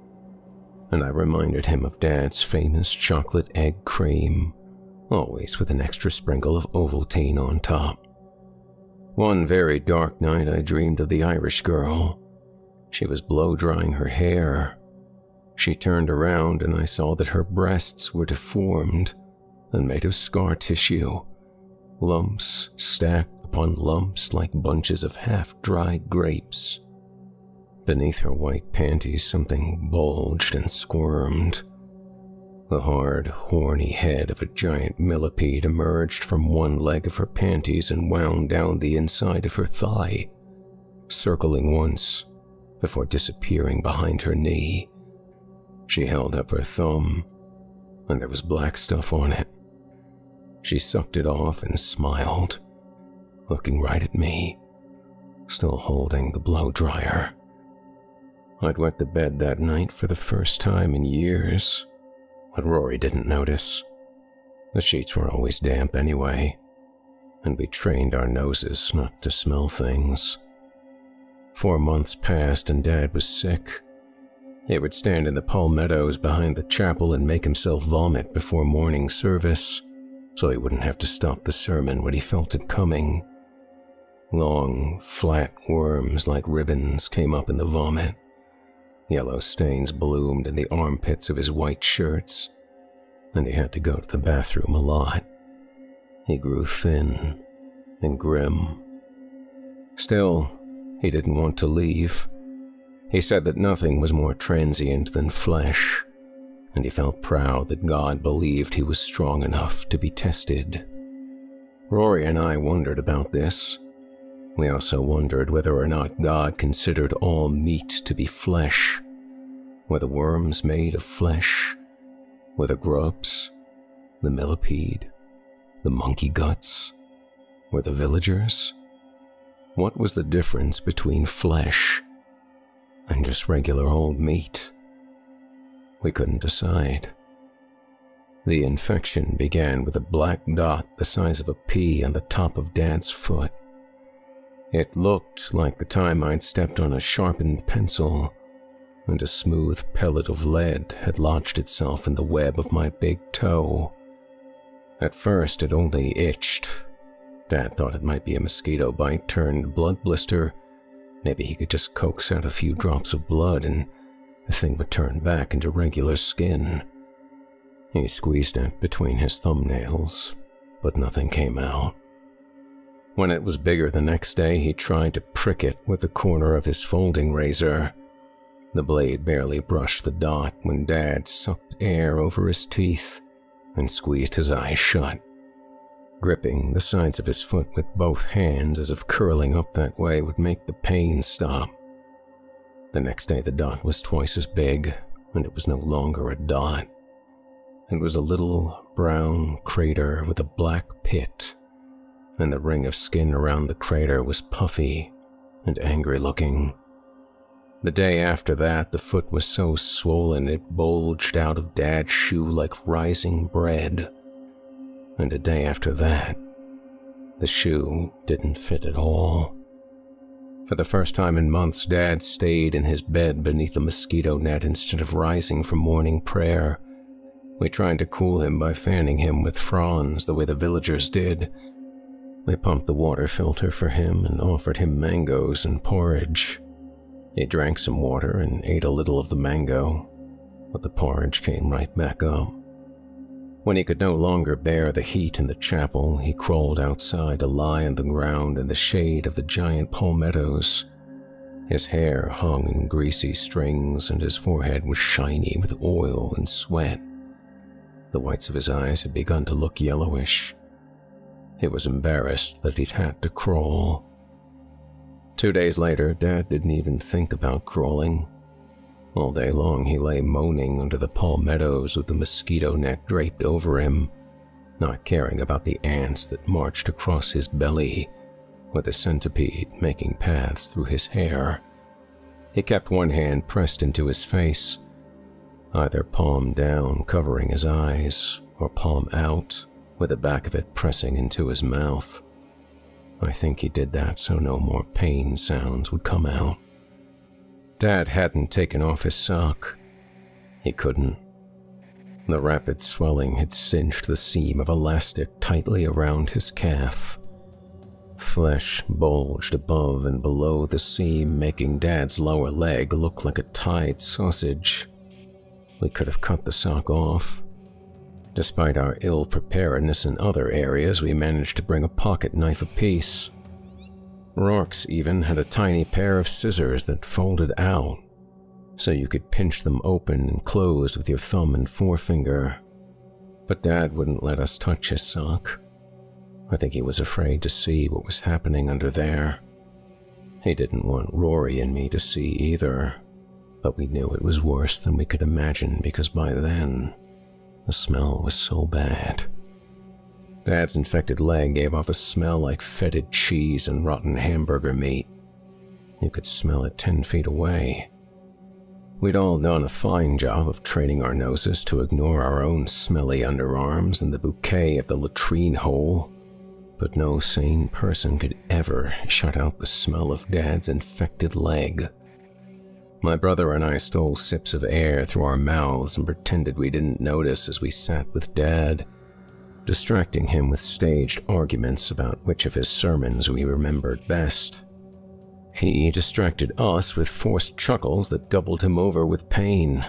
and I reminded him of Dad's famous chocolate egg cream, always with an extra sprinkle of Ovaltine on top. One very dark night I dreamed of the Irish girl. She was blow-drying her hair. She turned around and I saw that her breasts were deformed and made of scar tissue, lumps stacked upon lumps like bunches of half-dried grapes. Beneath her white panties something bulged and squirmed. The hard, horny head of a giant millipede emerged from one leg of her panties and wound down the inside of her thigh, circling once before disappearing behind her knee. She held up her thumb, and there was black stuff on it. She sucked it off and smiled, looking right at me, still holding the blow-dryer. I'd wet the bed that night for the first time in years, but Rory didn't notice. The sheets were always damp anyway, and we trained our noses not to smell things. 4 months passed and Dad was sick. He would stand in the palmettos behind the chapel and make himself vomit before morning service, so he wouldn't have to stop the sermon when he felt it coming. Long, flat worms like ribbons came up in the vomit. Yellow stains bloomed in the armpits of his white shirts, and he had to go to the bathroom a lot. He grew thin and grim. Still, he didn't want to leave. He said that nothing was more transient than flesh, and he felt proud that God believed he was strong enough to be tested. Rory and I wondered about this. We also wondered whether or not God considered all meat to be flesh. Were the worms made of flesh? Were the grubs, the millipede, the monkey guts? Were the villagers? What was the difference between flesh and just regular old meat? We couldn't decide. The infection began with a black dot the size of a pea on the top of Dad's foot. It looked like the time I'd stepped on a sharpened pencil, and a smooth pellet of lead had lodged itself in the web of my big toe. At first it only itched. Dad thought it might be a mosquito bite turned blood blister. Maybe he could just coax out a few drops of blood and the thing would turn back into regular skin. He squeezed it between his thumbnails, but nothing came out. When it was bigger the next day, he tried to prick it with the corner of his folding razor. The blade barely brushed the dot when Dad sucked air over his teeth and squeezed his eyes shut, gripping the sides of his foot with both hands as if curling up that way would make the pain stop. The next day the dot was twice as big, and it was no longer a dot. It was a little brown crater with a black pit, and the ring of skin around the crater was puffy and angry-looking. The day after that, the foot was so swollen it bulged out of Dad's shoe like rising bread. And a day after that, the shoe didn't fit at all. For the first time in months, Dad stayed in his bed beneath a mosquito net instead of rising from morning prayer. We tried to cool him by fanning him with fronds the way the villagers did. We pumped the water filter for him and offered him mangoes and porridge. He drank some water and ate a little of the mango, but the porridge came right back up. When he could no longer bear the heat in the chapel, he crawled outside to lie on the ground in the shade of the giant palmettos. His hair hung in greasy strings and his forehead was shiny with oil and sweat. The whites of his eyes had begun to look yellowish. He was embarrassed that he'd had to crawl. 2 days later, Dad didn't even think about crawling. All day long he lay moaning under the palmettos with the mosquito net draped over him, not caring about the ants that marched across his belly, or the centipede making paths through his hair. He kept one hand pressed into his face. either palm down covering his eyes, or palm out, with the back of it pressing into his mouth. I think he did that so no more pain sounds would come out. Dad hadn't taken off his sock. He couldn't. The rapid swelling had cinched the seam of elastic tightly around his calf. Flesh bulged above and below the seam, making Dad's lower leg look like a tied sausage. We could have cut the sock off. Despite our ill preparedness in other areas, we managed to bring a pocket knife apiece. Rourke's even had a tiny pair of scissors that folded out, so you could pinch them open and closed with your thumb and forefinger. But Dad wouldn't let us touch his sock. I think he was afraid to see what was happening under there. He didn't want Rory and me to see either, but we knew it was worse than we could imagine because by then, the smell was so bad. Dad's infected leg gave off a smell like fetid cheese and rotten hamburger meat. You could smell it 10 feet away. We'd all done a fine job of training our noses to ignore our own smelly underarms and the bouquet at the latrine hole, but no sane person could ever shut out the smell of Dad's infected leg. My brother and I stole sips of air through our mouths and pretended we didn't notice as we sat with Dad, distracting him with staged arguments about which of his sermons we remembered best. He distracted us with forced chuckles that doubled him over with pain.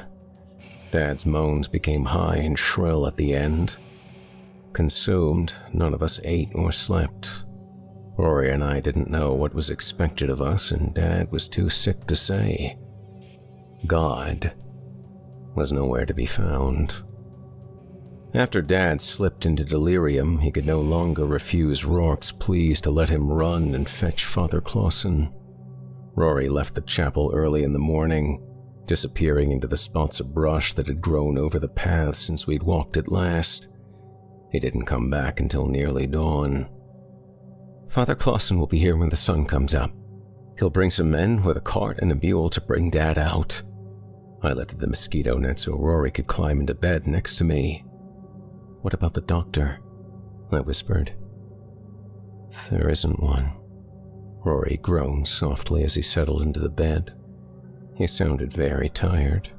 Dad's moans became high and shrill at the end. Consumed, none of us ate or slept. Rory and I didn't know what was expected of us, and Dad was too sick to say. God was nowhere to be found. After Dad slipped into delirium, he could no longer refuse Rourke's pleas to let him run and fetch Father Clausen. Rory left the chapel early in the morning, disappearing into the spots of brush that had grown over the path since we'd walked it last. He didn't come back until nearly dawn. Father Clausen will be here when the sun comes up. He'll bring some men with a cart and a mule to bring Dad out. I lifted the mosquito net so Rory could climb into bed next to me. What about the doctor? I whispered. There isn't one. Rory groaned softly as he settled into the bed. He sounded very tired.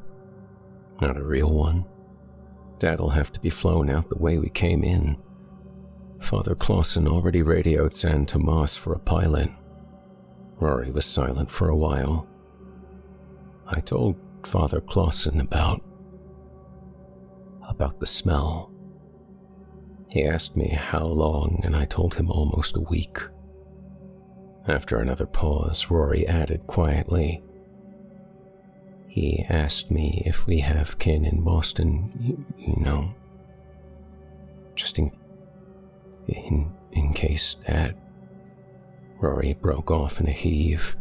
Not a real one. Dad'll have to be flown out the way we came in. Father Clausen already radioed San Tomas for a pilot. Rory was silent for a while. I told Father Clausen about the smell. He asked me how long, and I told him almost a week. After another pause, Rory added quietly, he asked me if we have kin in Boston, you know, just in case Dad. Rory broke off in a heave.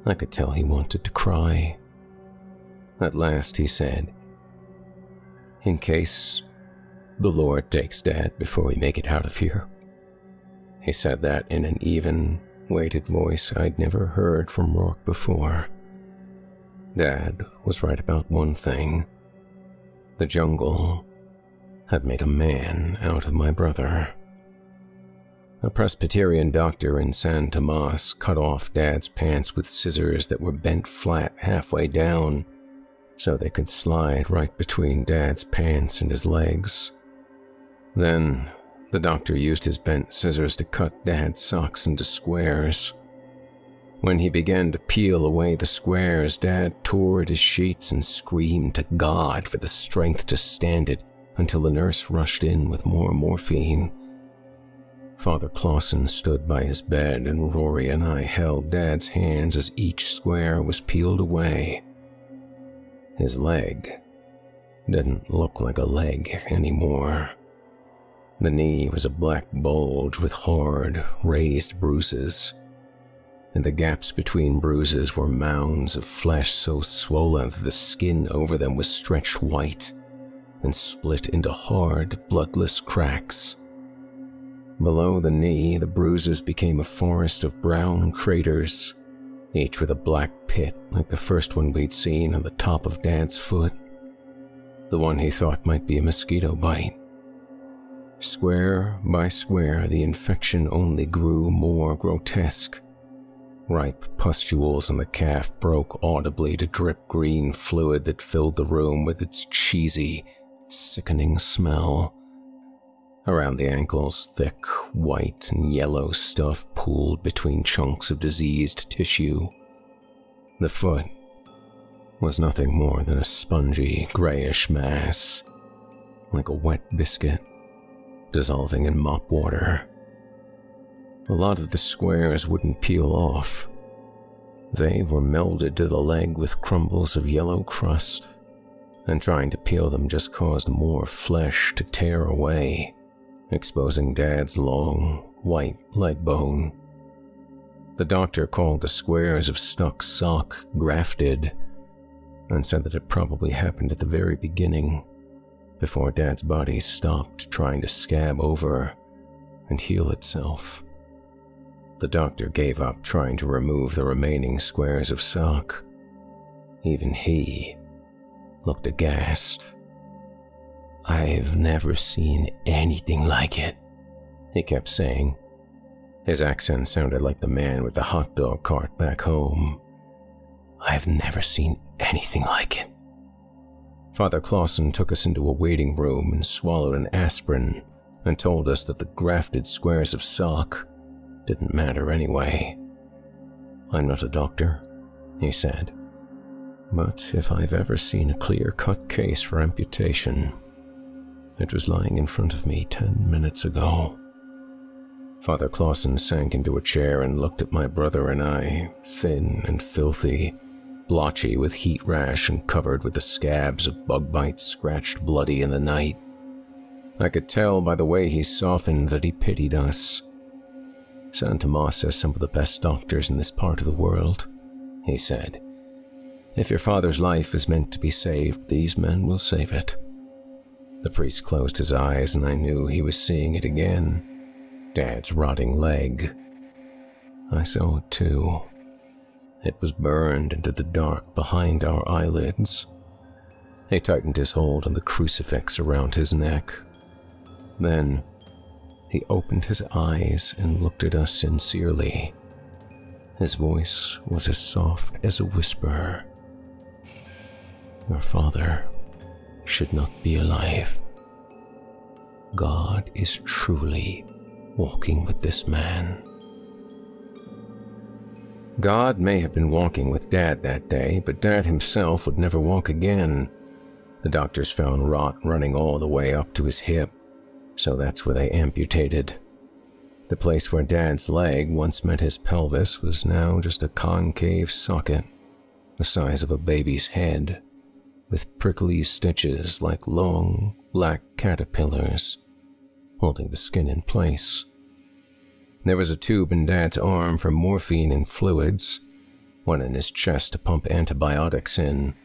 I could tell he wanted to cry. At last he said, in case the Lord takes Dad before we make it out of here. He said that in an even, weighted voice I'd never heard from Rourke before. Dad was right about one thing. The jungle had made a man out of my brother. A Presbyterian doctor in San Tomas cut off Dad's pants with scissors that were bent flat halfway down, so they could slide right between Dad's pants and his legs. Then, the doctor used his bent scissors to cut Dad's socks into squares. When he began to peel away the squares, Dad tore at his sheets and screamed to God for the strength to stand it until the nurse rushed in with more morphine. Father Clausen stood by his bed, and Rory and I held Dad's hands as each square was peeled away. His leg didn't look like a leg anymore. The knee was a black bulge with hard, raised bruises. In the gaps between bruises were mounds of flesh so swollen that the skin over them was stretched white and split into hard, bloodless cracks. Below the knee, the bruises became a forest of brown craters, each with a black pit like the first one we'd seen on the top of Dad's foot. the one he thought might be a mosquito bite. Square by square, the infection only grew more grotesque. Ripe pustules on the calf broke audibly to drip green fluid that filled the room with its cheesy, sickening smell. Around the ankles, thick, white, and yellow stuff pooled between chunks of diseased tissue. The foot was nothing more than a spongy, grayish mass, like a wet biscuit, dissolving in mop water. A lot of the squares wouldn't peel off. They were melded to the leg with crumbles of yellow crust, and trying to peel them just caused more flesh to tear away, exposing Dad's long, white leg bone. The doctor called the squares of stuck sock grafted, and said that it probably happened at the very beginning, before Dad's body stopped trying to scab over and heal itself. The doctor gave up trying to remove the remaining squares of sock. Even he looked aghast. "I've never seen anything like it," he kept saying. His accent sounded like the man with the hot dog cart back home. "I've never seen anything like it." Father Clausen took us into a waiting room and swallowed an aspirin and told us that the grafted squares of sock didn't matter anyway. "I'm not a doctor," he said, "but if I've ever seen a clear-cut case for amputation, it was lying in front of me 10 minutes ago." Father Clausen sank into a chair and looked at my brother and I, thin and filthy, blotchy with heat rash and covered with the scabs of bug bites scratched bloody in the night. I could tell by the way he softened that he pitied us. "San Tomas has some of the best doctors in this part of the world," he said. "If your father's life is meant to be saved, these men will save it." The priest closed his eyes and I knew he was seeing it again. Dad's rotting leg. I saw it too. It was burned into the dark behind our eyelids. He tightened his hold on the crucifix around his neck. Then he opened his eyes and looked at us sincerely. His voice was as soft as a whisper. "Your father should not be alive. God is truly walking with this man." God may have been walking with Dad that day, but Dad himself would never walk again. The doctors found rot running all the way up to his hip, so that's where they amputated. The place where Dad's leg once met his pelvis was now just a concave socket, the size of a baby's head, with prickly stitches like long, black caterpillars, holding the skin in place. There was a tube in Dad's arm for morphine and fluids, one in his chest to pump antibiotics in,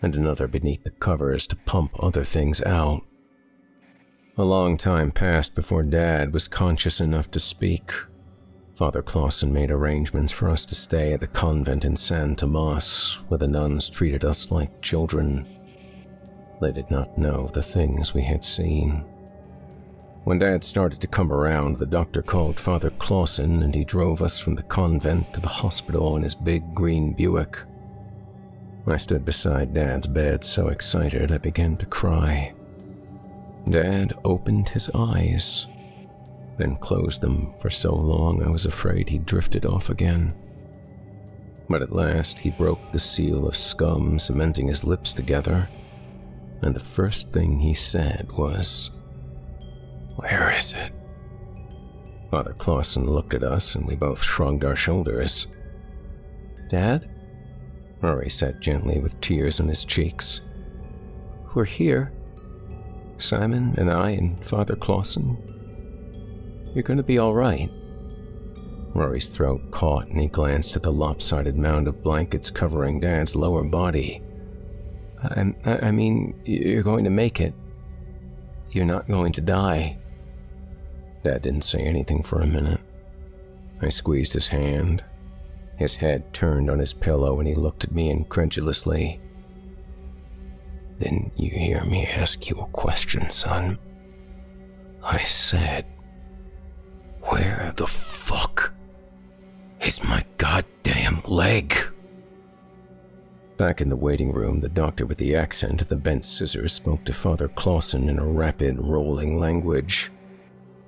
and another beneath the covers to pump other things out. A long time passed before Dad was conscious enough to speak. Father Clausen made arrangements for us to stay at the convent in San Tomas, where the nuns treated us like children. They did not know the things we had seen. When Dad started to come around, the doctor called Father Clausen and he drove us from the convent to the hospital in his big green Buick. I stood beside Dad's bed so excited I began to cry. Dad opened his eyes, then closed them for so long I was afraid he drifted off again. But at last he broke the seal of scum cementing his lips together, and the first thing he said was, "Where is it?" Father Clausen looked at us and we both shrugged our shoulders. "Dad?" Rory said gently with tears on his cheeks. "We're here. Simon and I and Father Clausen. You're going to be all right." Rory's throat caught and he glanced at the lopsided mound of blankets covering Dad's lower body. I mean, you're going to make it. You're not going to die." Dad didn't say anything for a minute. I squeezed his hand. His head turned on his pillow and he looked at me incredulously. Didn't you hear me ask you a question, son? I said, where the fuck is my goddamn leg? Back in the waiting room, the doctor with the accent of the bent scissors spoke to Father Clausen in a rapid, rolling language.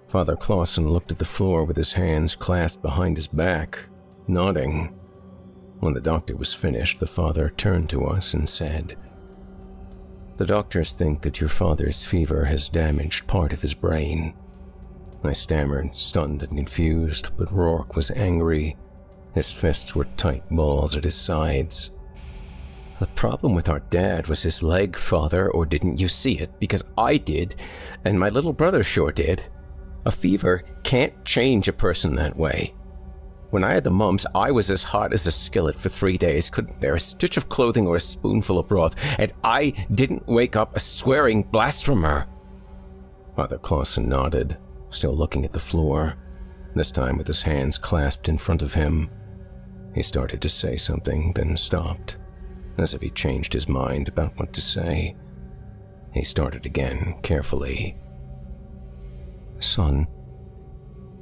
Father Clausen looked at the floor with his hands clasped behind his back, nodding. When the doctor was finished, the father turned to us and said, "The doctors think that your father's fever has damaged part of his brain." I stammered, stunned and confused, but Rourke was angry. His fists were tight balls at his sides. "The problem with our dad was his leg, Father, or didn't you see it? Because I did, and my little brother sure did. A fever can't change a person that way. When I had the mumps, I was as hot as a skillet for 3 days, couldn't bear a stitch of clothing or a spoonful of broth, and I didn't wake up a swearing blasphemer." Father Clausen nodded, still looking at the floor, this time with his hands clasped in front of him. He started to say something, then stopped, as if he changed his mind about what to say. He started again, carefully. "Son,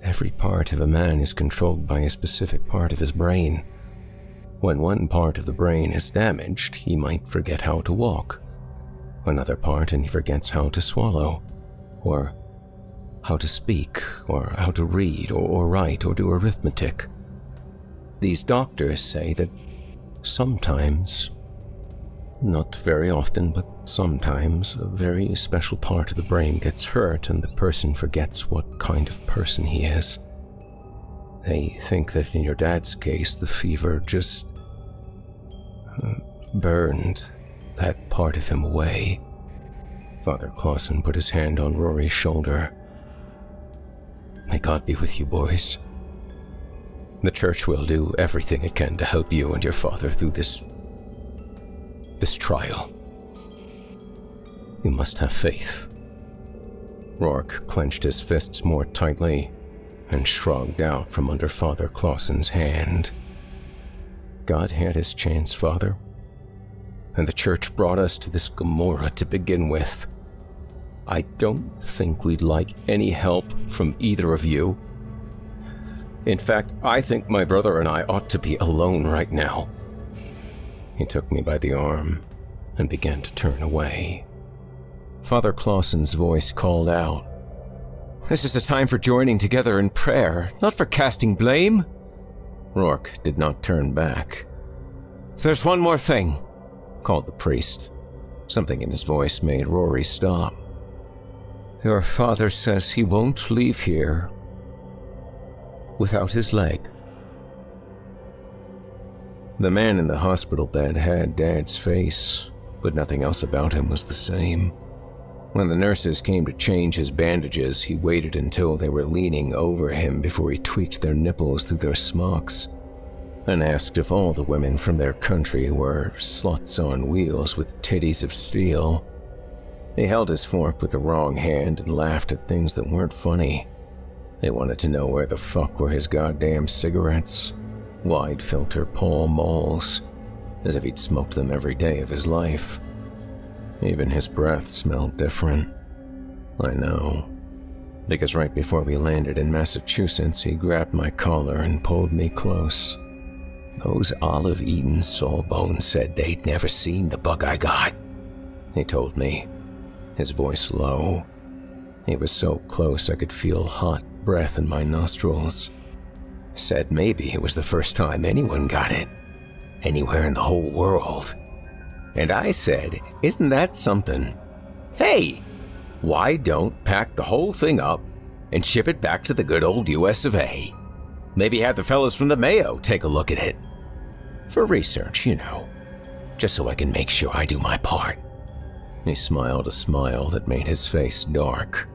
every part of a man is controlled by a specific part of his brain. When one part of the brain is damaged, he might forget how to walk. Another part and he forgets how to swallow, or how to speak, or how to read, or write, or do arithmetic. These doctors say that sometimes, not very often, but sometimes, a very special part of the brain gets hurt and the person forgets what kind of person he is. They think that in your dad's case, the fever just burned that part of him away." Father Clausen put his hand on Rory's shoulder. "May God be with you, boys. The church will do everything it can to help you and your father through this trial. You must have faith." Rourke clenched his fists more tightly and shrugged out from under Father Clausen's hand. "God had his chance, Father, and the church brought us to this Gomorrah to begin with. I don't think we'd like any help from either of you. In fact, I think my brother and I ought to be alone right now." He took me by the arm and began to turn away. Father Clausen's voice called out, "This is a time for joining together in prayer, not for casting blame." Rourke did not turn back. "There's one more thing," called the priest. Something in his voice made Rory stop. "Your father says he won't leave here without his leg." The man in the hospital bed had Dad's face, but nothing else about him was the same. When the nurses came to change his bandages, he waited until they were leaning over him before he tweaked their nipples through their smocks, and asked if all the women from their country were sluts on wheels with titties of steel. He held his fork with the wrong hand and laughed at things that weren't funny. They wanted to know where the fuck were his goddamn cigarettes. Wide filter Pall Malls, as if he'd smoked them every day of his life. Even his breath smelled different. I know, because right before we landed in Massachusetts, he grabbed my collar and pulled me close. "Those olive-eaten sawbones said they'd never seen the bug I got," he told me, his voice low. He was so close I could feel hot breath in my nostrils. Said maybe it was the first time anyone got it, anywhere in the whole world. And I said, "Isn't that something? Hey, why don't pack the whole thing up and ship it back to the good old US of A? Maybe have the fellas from the Mayo take a look at it. For research, you know, just so I can make sure I do my part." He smiled a smile that made his face dark.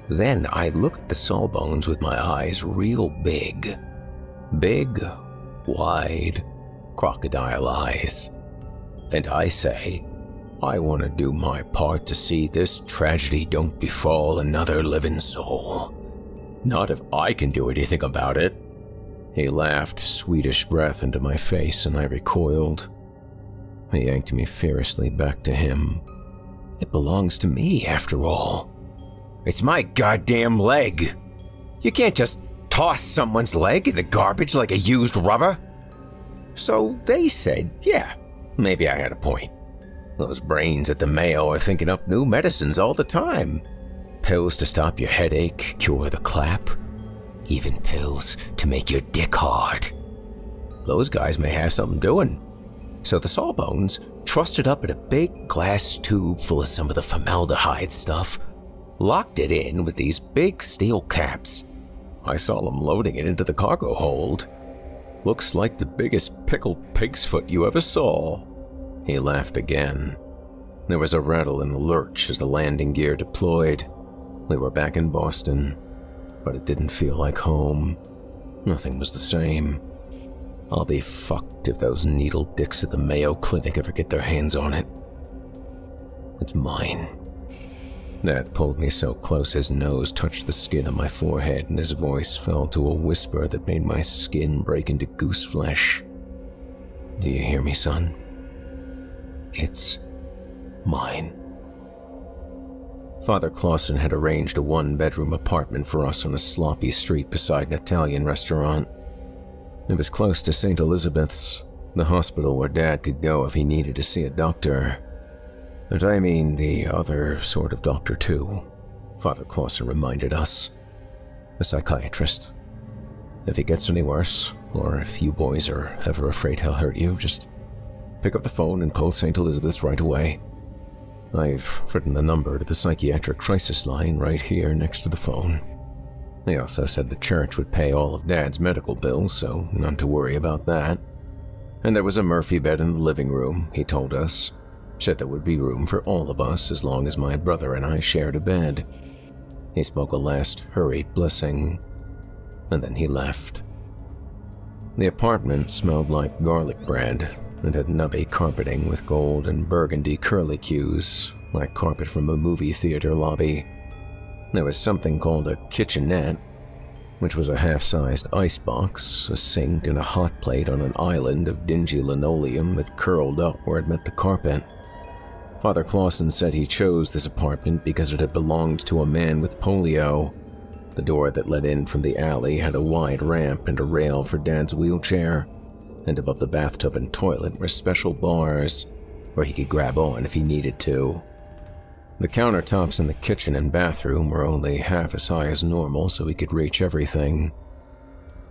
Then I looked at the sawbones with my eyes real big. Big, wide, crocodile eyes. And I say, I want to do my part to see this tragedy don't befall another living soul. Not if I can do anything about it. He laughed Swedish breath into my face and I recoiled. He yanked me fiercely back to him. It belongs to me, after all. It's my goddamn leg. You can't just toss someone's leg in the garbage like a used rubber. So they said, yeah, maybe I had a point. Those brains at the Mayo are thinking up new medicines all the time. Pills to stop your headache, cure the clap. Even pills to make your dick hard. Those guys may have something doing. So the Sawbones trussed it up in a big glass tube full of some of the formaldehyde stuff, locked it in with these big steel caps. I saw them loading it into the cargo hold. Looks like the biggest pickled pig's foot you ever saw. He laughed again. There was a rattle and a lurch as the landing gear deployed. We were back in Boston, but it didn't feel like home. Nothing was the same. I'll be fucked if those needle dicks at the Mayo Clinic ever get their hands on it. It's mine. Dad pulled me so close his nose touched the skin on my forehead and his voice fell to a whisper that made my skin break into goose flesh. Do you hear me, son? It's mine. Father Clausen had arranged a one-bedroom apartment for us on a sloppy street beside an Italian restaurant. It was close to St. Elizabeth's, the hospital where Dad could go if he needed to see a doctor. And I mean the other sort of doctor too, Father Clausen reminded us. A psychiatrist. If he gets any worse, or if you boys are ever afraid he'll hurt you, just pick up the phone and call St. Elizabeth's right away. I've written the number to the psychiatric crisis line right here next to the phone. They also said the church would pay all of Dad's medical bills, so none to worry about that. And there was a Murphy bed in the living room, he told us. Said there would be room for all of us as long as my brother and I shared a bed. He spoke a last hurried blessing, and then he left. The apartment smelled like garlic bread and had nubby carpeting with gold and burgundy curlicues, like carpet from a movie theater lobby. There was something called a kitchenette, which was a half-sized icebox, a sink, and a hot plate on an island of dingy linoleum that curled up where it met the carpet. Father Clausen said he chose this apartment because it had belonged to a man with polio. The door that led in from the alley had a wide ramp and a rail for Dad's wheelchair, and above the bathtub and toilet were special bars where he could grab on if he needed to. The countertops in the kitchen and bathroom were only half as high as normal so he could reach everything.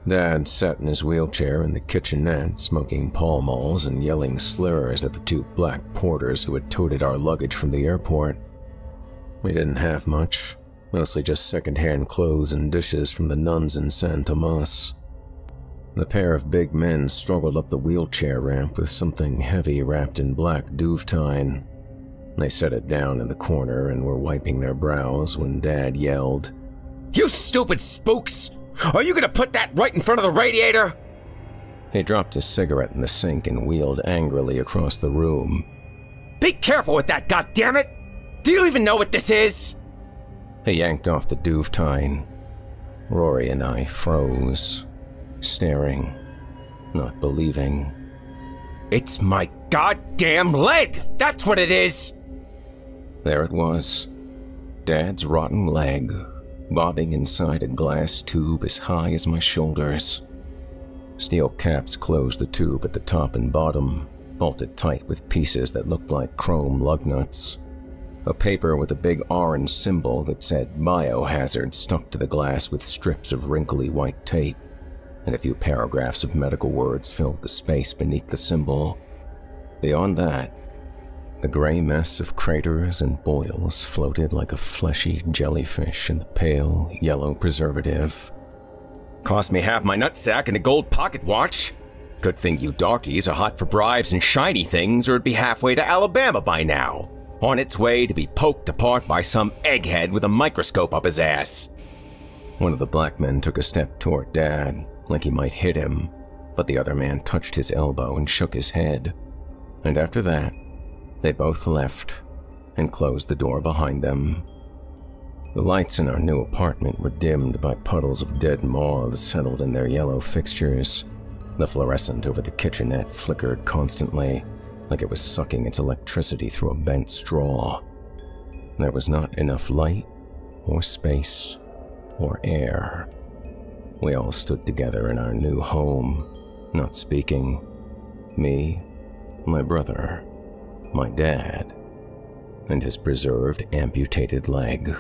Dad sat in his wheelchair in the kitchenette, smoking Pall Malls and yelling slurs at the two black porters who had toted our luggage from the airport. We didn't have much, mostly just second-hand clothes and dishes from the nuns in San Tomas. The pair of big men struggled up the wheelchair ramp with something heavy wrapped in black duvetine. They set it down in the corner and were wiping their brows when Dad yelled, "You stupid spooks! Are you gonna put that right in front of the radiator?" He dropped his cigarette in the sink and wheeled angrily across the room. "Be careful with that, goddammit! Do you even know what this is?" He yanked off the duvetine. Rory and I froze, staring, not believing. "It's my goddamn leg! That's what it is!" There it was. Dad's rotten leg, bobbing inside a glass tube as high as my shoulders. Steel caps closed the tube at the top and bottom, bolted tight with pieces that looked like chrome lug nuts. A paper with a big orange symbol that said biohazard stuck to the glass with strips of wrinkly white tape, and a few paragraphs of medical words filled the space beneath the symbol. Beyond that, the gray mess of craters and boils floated like a fleshy jellyfish in the pale, yellow preservative. "Cost me half my nutsack and a gold pocket watch. Good thing you darkies are hot for bribes and shiny things, or it'd be halfway to Alabama by now, on its way to be poked apart by some egghead with a microscope up his ass." One of the black men took a step toward Dad, like he might hit him, but the other man touched his elbow and shook his head. And after that, they both left and closed the door behind them. The lights in our new apartment were dimmed by puddles of dead moths settled in their yellow fixtures. The fluorescent over the kitchenette flickered constantly, like it was sucking its electricity through a bent straw. There was not enough light, or space, or air. We all stood together in our new home, not speaking. Me, my brother, my dad, and his preserved amputated leg.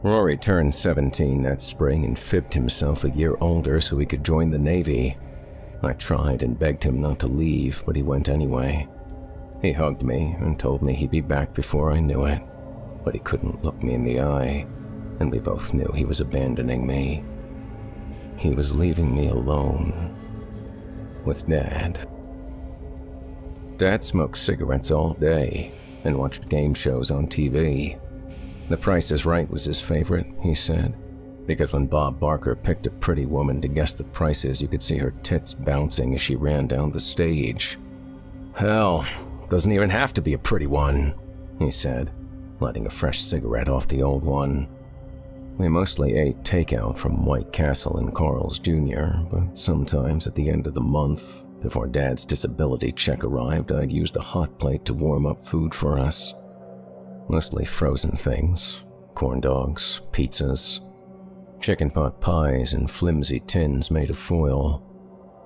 Rory turned 17 that spring and fibbed himself a year older so he could join the Navy. I tried and begged him not to leave, but he went anyway. He hugged me and told me he'd be back before I knew it, but he couldn't look me in the eye, and we both knew he was abandoning me. He was leaving me alone with Dad. Dad smoked cigarettes all day and watched game shows on TV. The Price is Right was his favorite, he said, because when Bob Barker picked a pretty woman to guess the prices, you could see her tits bouncing as she ran down the stage. Hell, doesn't even have to be a pretty one, he said, lighting a fresh cigarette off the old one. We mostly ate takeout from White Castle and Carl's Jr., but sometimes at the end of the month, before Dad's disability check arrived, I'd use the hot plate to warm up food for us. Mostly frozen things, corn dogs, pizzas, chicken pot pies in flimsy tins made of foil.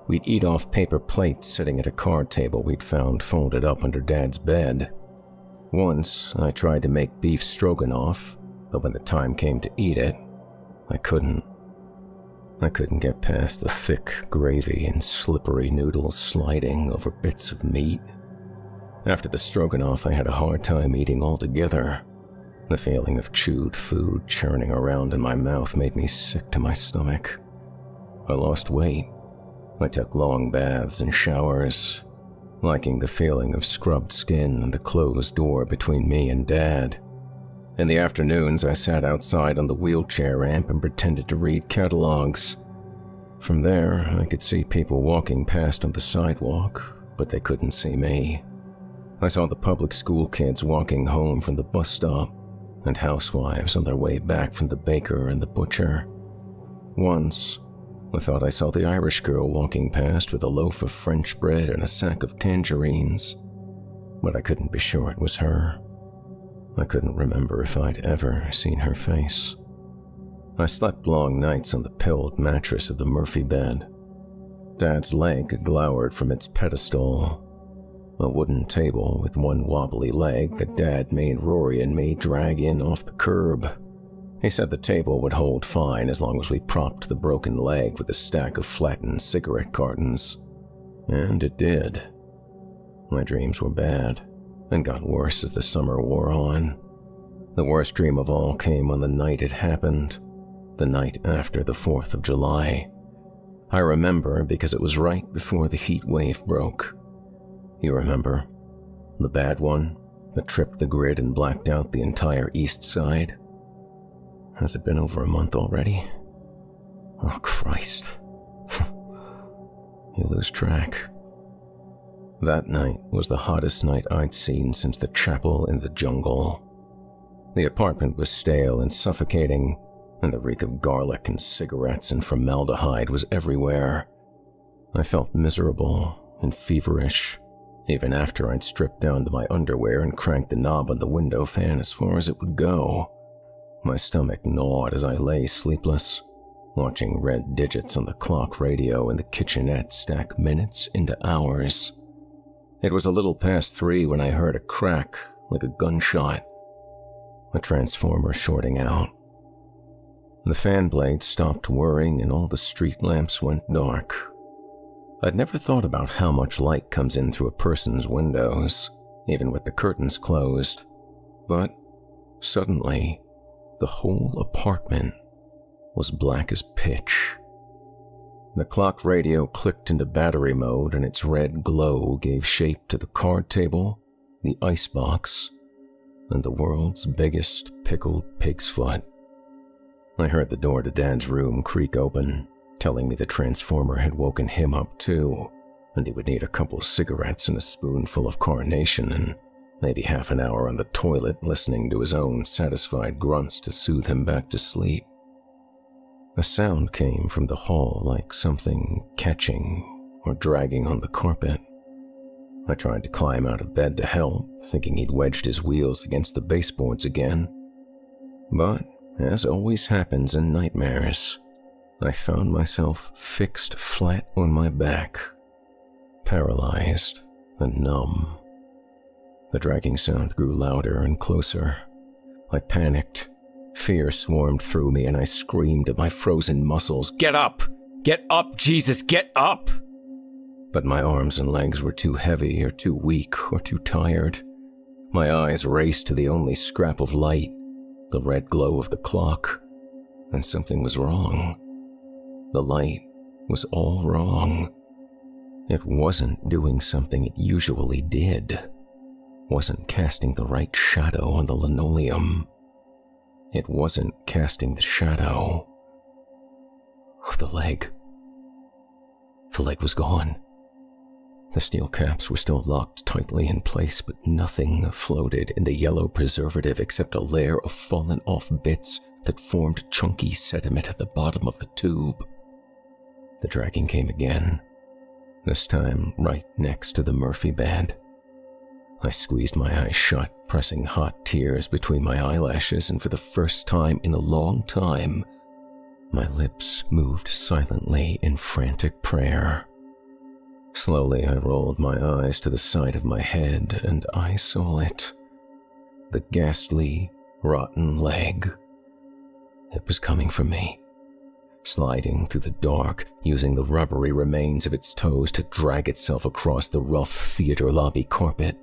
We'd eat off paper plates sitting at a card table we'd found folded up under Dad's bed. Once, I tried to make beef stroganoff, but when the time came to eat it, I couldn't. I couldn't get past the thick gravy and slippery noodles sliding over bits of meat. After the stroganoff, I had a hard time eating altogether. The feeling of chewed food churning around in my mouth made me sick to my stomach. I lost weight. I took long baths and showers, liking the feeling of scrubbed skin and the closed door between me and Dad. In the afternoons, I sat outside on the wheelchair ramp and pretended to read catalogs. From there, I could see people walking past on the sidewalk, but they couldn't see me. I saw the public school kids walking home from the bus stop, and housewives on their way back from the baker and the butcher. Once, I thought I saw the Irish girl walking past with a loaf of French bread and a sack of tangerines, but I couldn't be sure it was her. I couldn't remember if I'd ever seen her face. I slept long nights on the pilled mattress of the Murphy bed. Dad's leg glowered from its pedestal, a wooden table with one wobbly leg that Dad made Rory and me drag in off the curb. He said the table would hold fine as long as we propped the broken leg with a stack of flattened cigarette cartons. And it did. My dreams were bad, and got worse as the summer wore on. The worst dream of all came on the night it happened, the night after the 4th of July. I remember because it was right before the heat wave broke. You remember? The bad one that tripped the grid and blacked out the entire east side? Has it been over a month already? Oh, Christ. You lose track. That night was the hottest night I'd seen since the chapel in the jungle. The apartment was stale and suffocating, and the reek of garlic and cigarettes and formaldehyde was everywhere. I felt miserable and feverish, even after I'd stripped down to my underwear and cranked the knob on the window fan as far as it would go. My stomach gnawed as I lay sleepless, watching red digits on the clock radio in the kitchenette stack minutes into hours. It was a little past 3 when I heard a crack like a gunshot, a transformer shorting out. The fan blades stopped whirring and all the street lamps went dark. I'd never thought about how much light comes in through a person's windows, even with the curtains closed, but suddenly, the whole apartment was black as pitch. The clock radio clicked into battery mode and its red glow gave shape to the card table, the icebox, and the world's biggest pickled pig's foot. I heard the door to Dad's room creak open, telling me the transformer had woken him up too, and he would need a couple cigarettes and a spoonful of carnation and maybe half an hour on the toilet listening to his own satisfied grunts to soothe him back to sleep. A sound came from the hall like something catching or dragging on the carpet. I tried to climb out of bed to help, thinking he'd wedged his wheels against the baseboards again. But, as always happens in nightmares, I found myself fixed flat on my back, paralyzed and numb. The dragging sound grew louder and closer. I panicked. Fear swarmed through me and I screamed at my frozen muscles, "Get up! Get up, Jesus, get up!" But my arms and legs were too heavy or too weak or too tired. My eyes raced to the only scrap of light, the red glow of the clock, and something was wrong. The light was all wrong. It wasn't doing something it usually did. Wasn't casting the right shadow on the linoleum. It wasn't casting the shadow of the leg. The leg was gone. The steel caps were still locked tightly in place, but nothing floated in the yellow preservative except a layer of fallen-off bits that formed chunky sediment at the bottom of the tube. The dragging came again, this time right next to the Murphy bed. I squeezed my eyes shut, pressing hot tears between my eyelashes, and for the first time in a long time, my lips moved silently in frantic prayer. Slowly, I rolled my eyes to the side of my head, and I saw it. The ghastly, rotten leg. It was coming for me, sliding through the dark, using the rubbery remains of its toes to drag itself across the rough theater lobby carpet.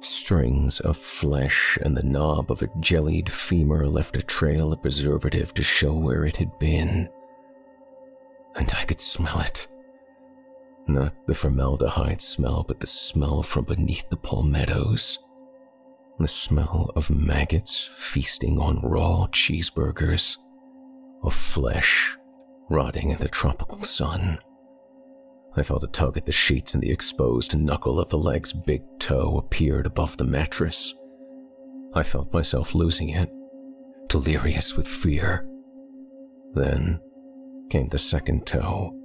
Strings of flesh and the knob of a jellied femur left a trail of preservative to show where it had been. And I could smell it. Not the formaldehyde smell, but the smell from beneath the palmettos. The smell of maggots feasting on raw cheeseburgers, of flesh rotting in the tropical sun. I felt a tug at the sheets and the exposed knuckle of the leg's big toe appeared above the mattress. I felt myself losing it, delirious with fear. Then came the second toe,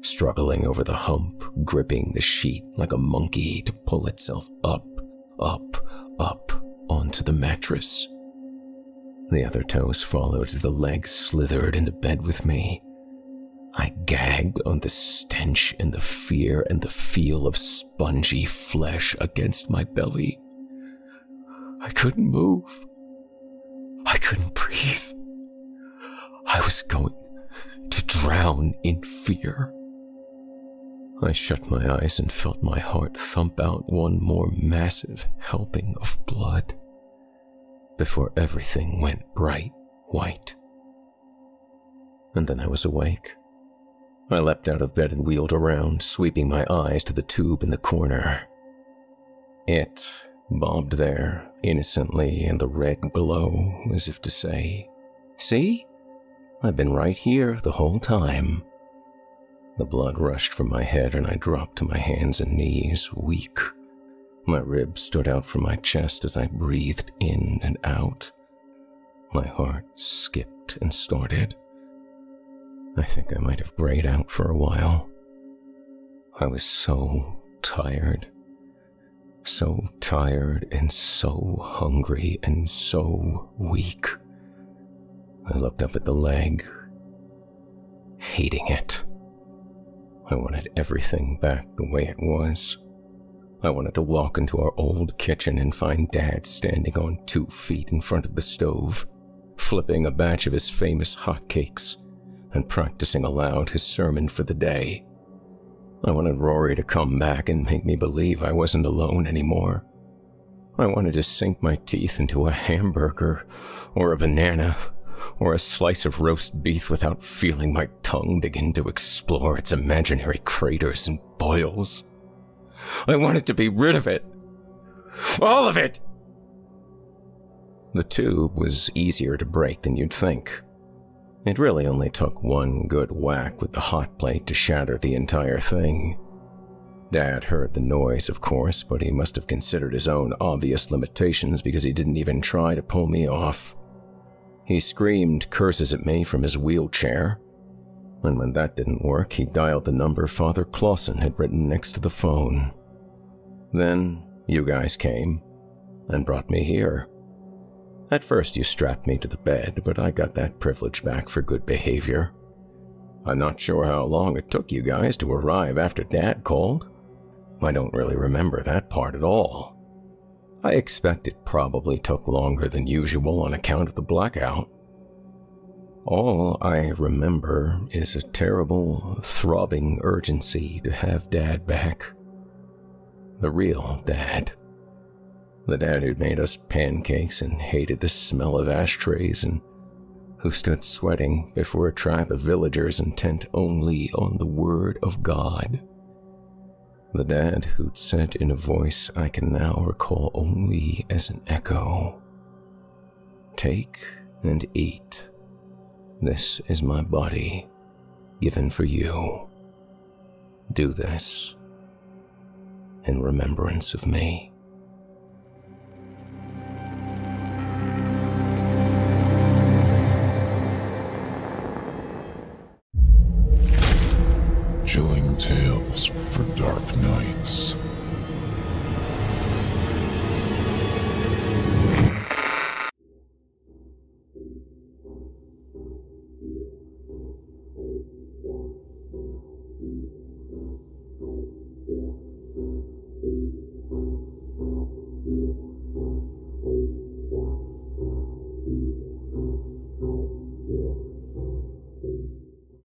struggling over the hump, gripping the sheet like a monkey to pull itself up, onto the mattress. The other toes followed as the leg slithered into bed with me. I gagged on the stench and the fear and the feel of spongy flesh against my belly. I couldn't move. I couldn't breathe. I was going to drown in fear. I shut my eyes and felt my heart thump out one more massive helping of blood before everything went bright white. And then I was awake. I leapt out of bed and wheeled around, sweeping my eyes to the tube in the corner. It bobbed there, innocently in the red glow, as if to say, "See? I've been right here the whole time." The blood rushed from my head and I dropped to my hands and knees, weak. My ribs stood out from my chest as I breathed in and out. My heart skipped and started. I think I might have grayed out for a while. I was so tired and so hungry and so weak. I looked up at the leg, hating it. I wanted everything back the way it was. I wanted to walk into our old kitchen and find Dad standing on 2 feet in front of the stove, flipping a batch of his famous hotcakes and practicing aloud his sermon for the day. I wanted Rory to come back and make me believe I wasn't alone anymore. I wanted to sink my teeth into a hamburger, or a banana, or a slice of roast beef without feeling my tongue begin to explore its imaginary craters and boils. I wanted to be rid of it. All of it! The tube was easier to break than you'd think. It really only took one good whack with the hot plate to shatter the entire thing. Dad heard the noise, of course, but he must have considered his own obvious limitations because he didn't even try to pull me off. He screamed curses at me from his wheelchair, and when that didn't work, he dialed the number Father Clausen had written next to the phone. Then you guys came and brought me here. At first you strapped me to the bed, but I got that privilege back for good behavior. I'm not sure how long it took you guys to arrive after Dad called. I don't really remember that part at all. I expect it probably took longer than usual on account of the blackout. All I remember is a terrible, throbbing urgency to have Dad back. The real Dad. The Dad who'd made us pancakes and hated the smell of ashtrays, and who stood sweating before a tribe of villagers intent only on the word of God. The Dad who'd said in a voice I can now recall only as an echo, "Take and eat. This is my body, given for you. Do this in remembrance of me."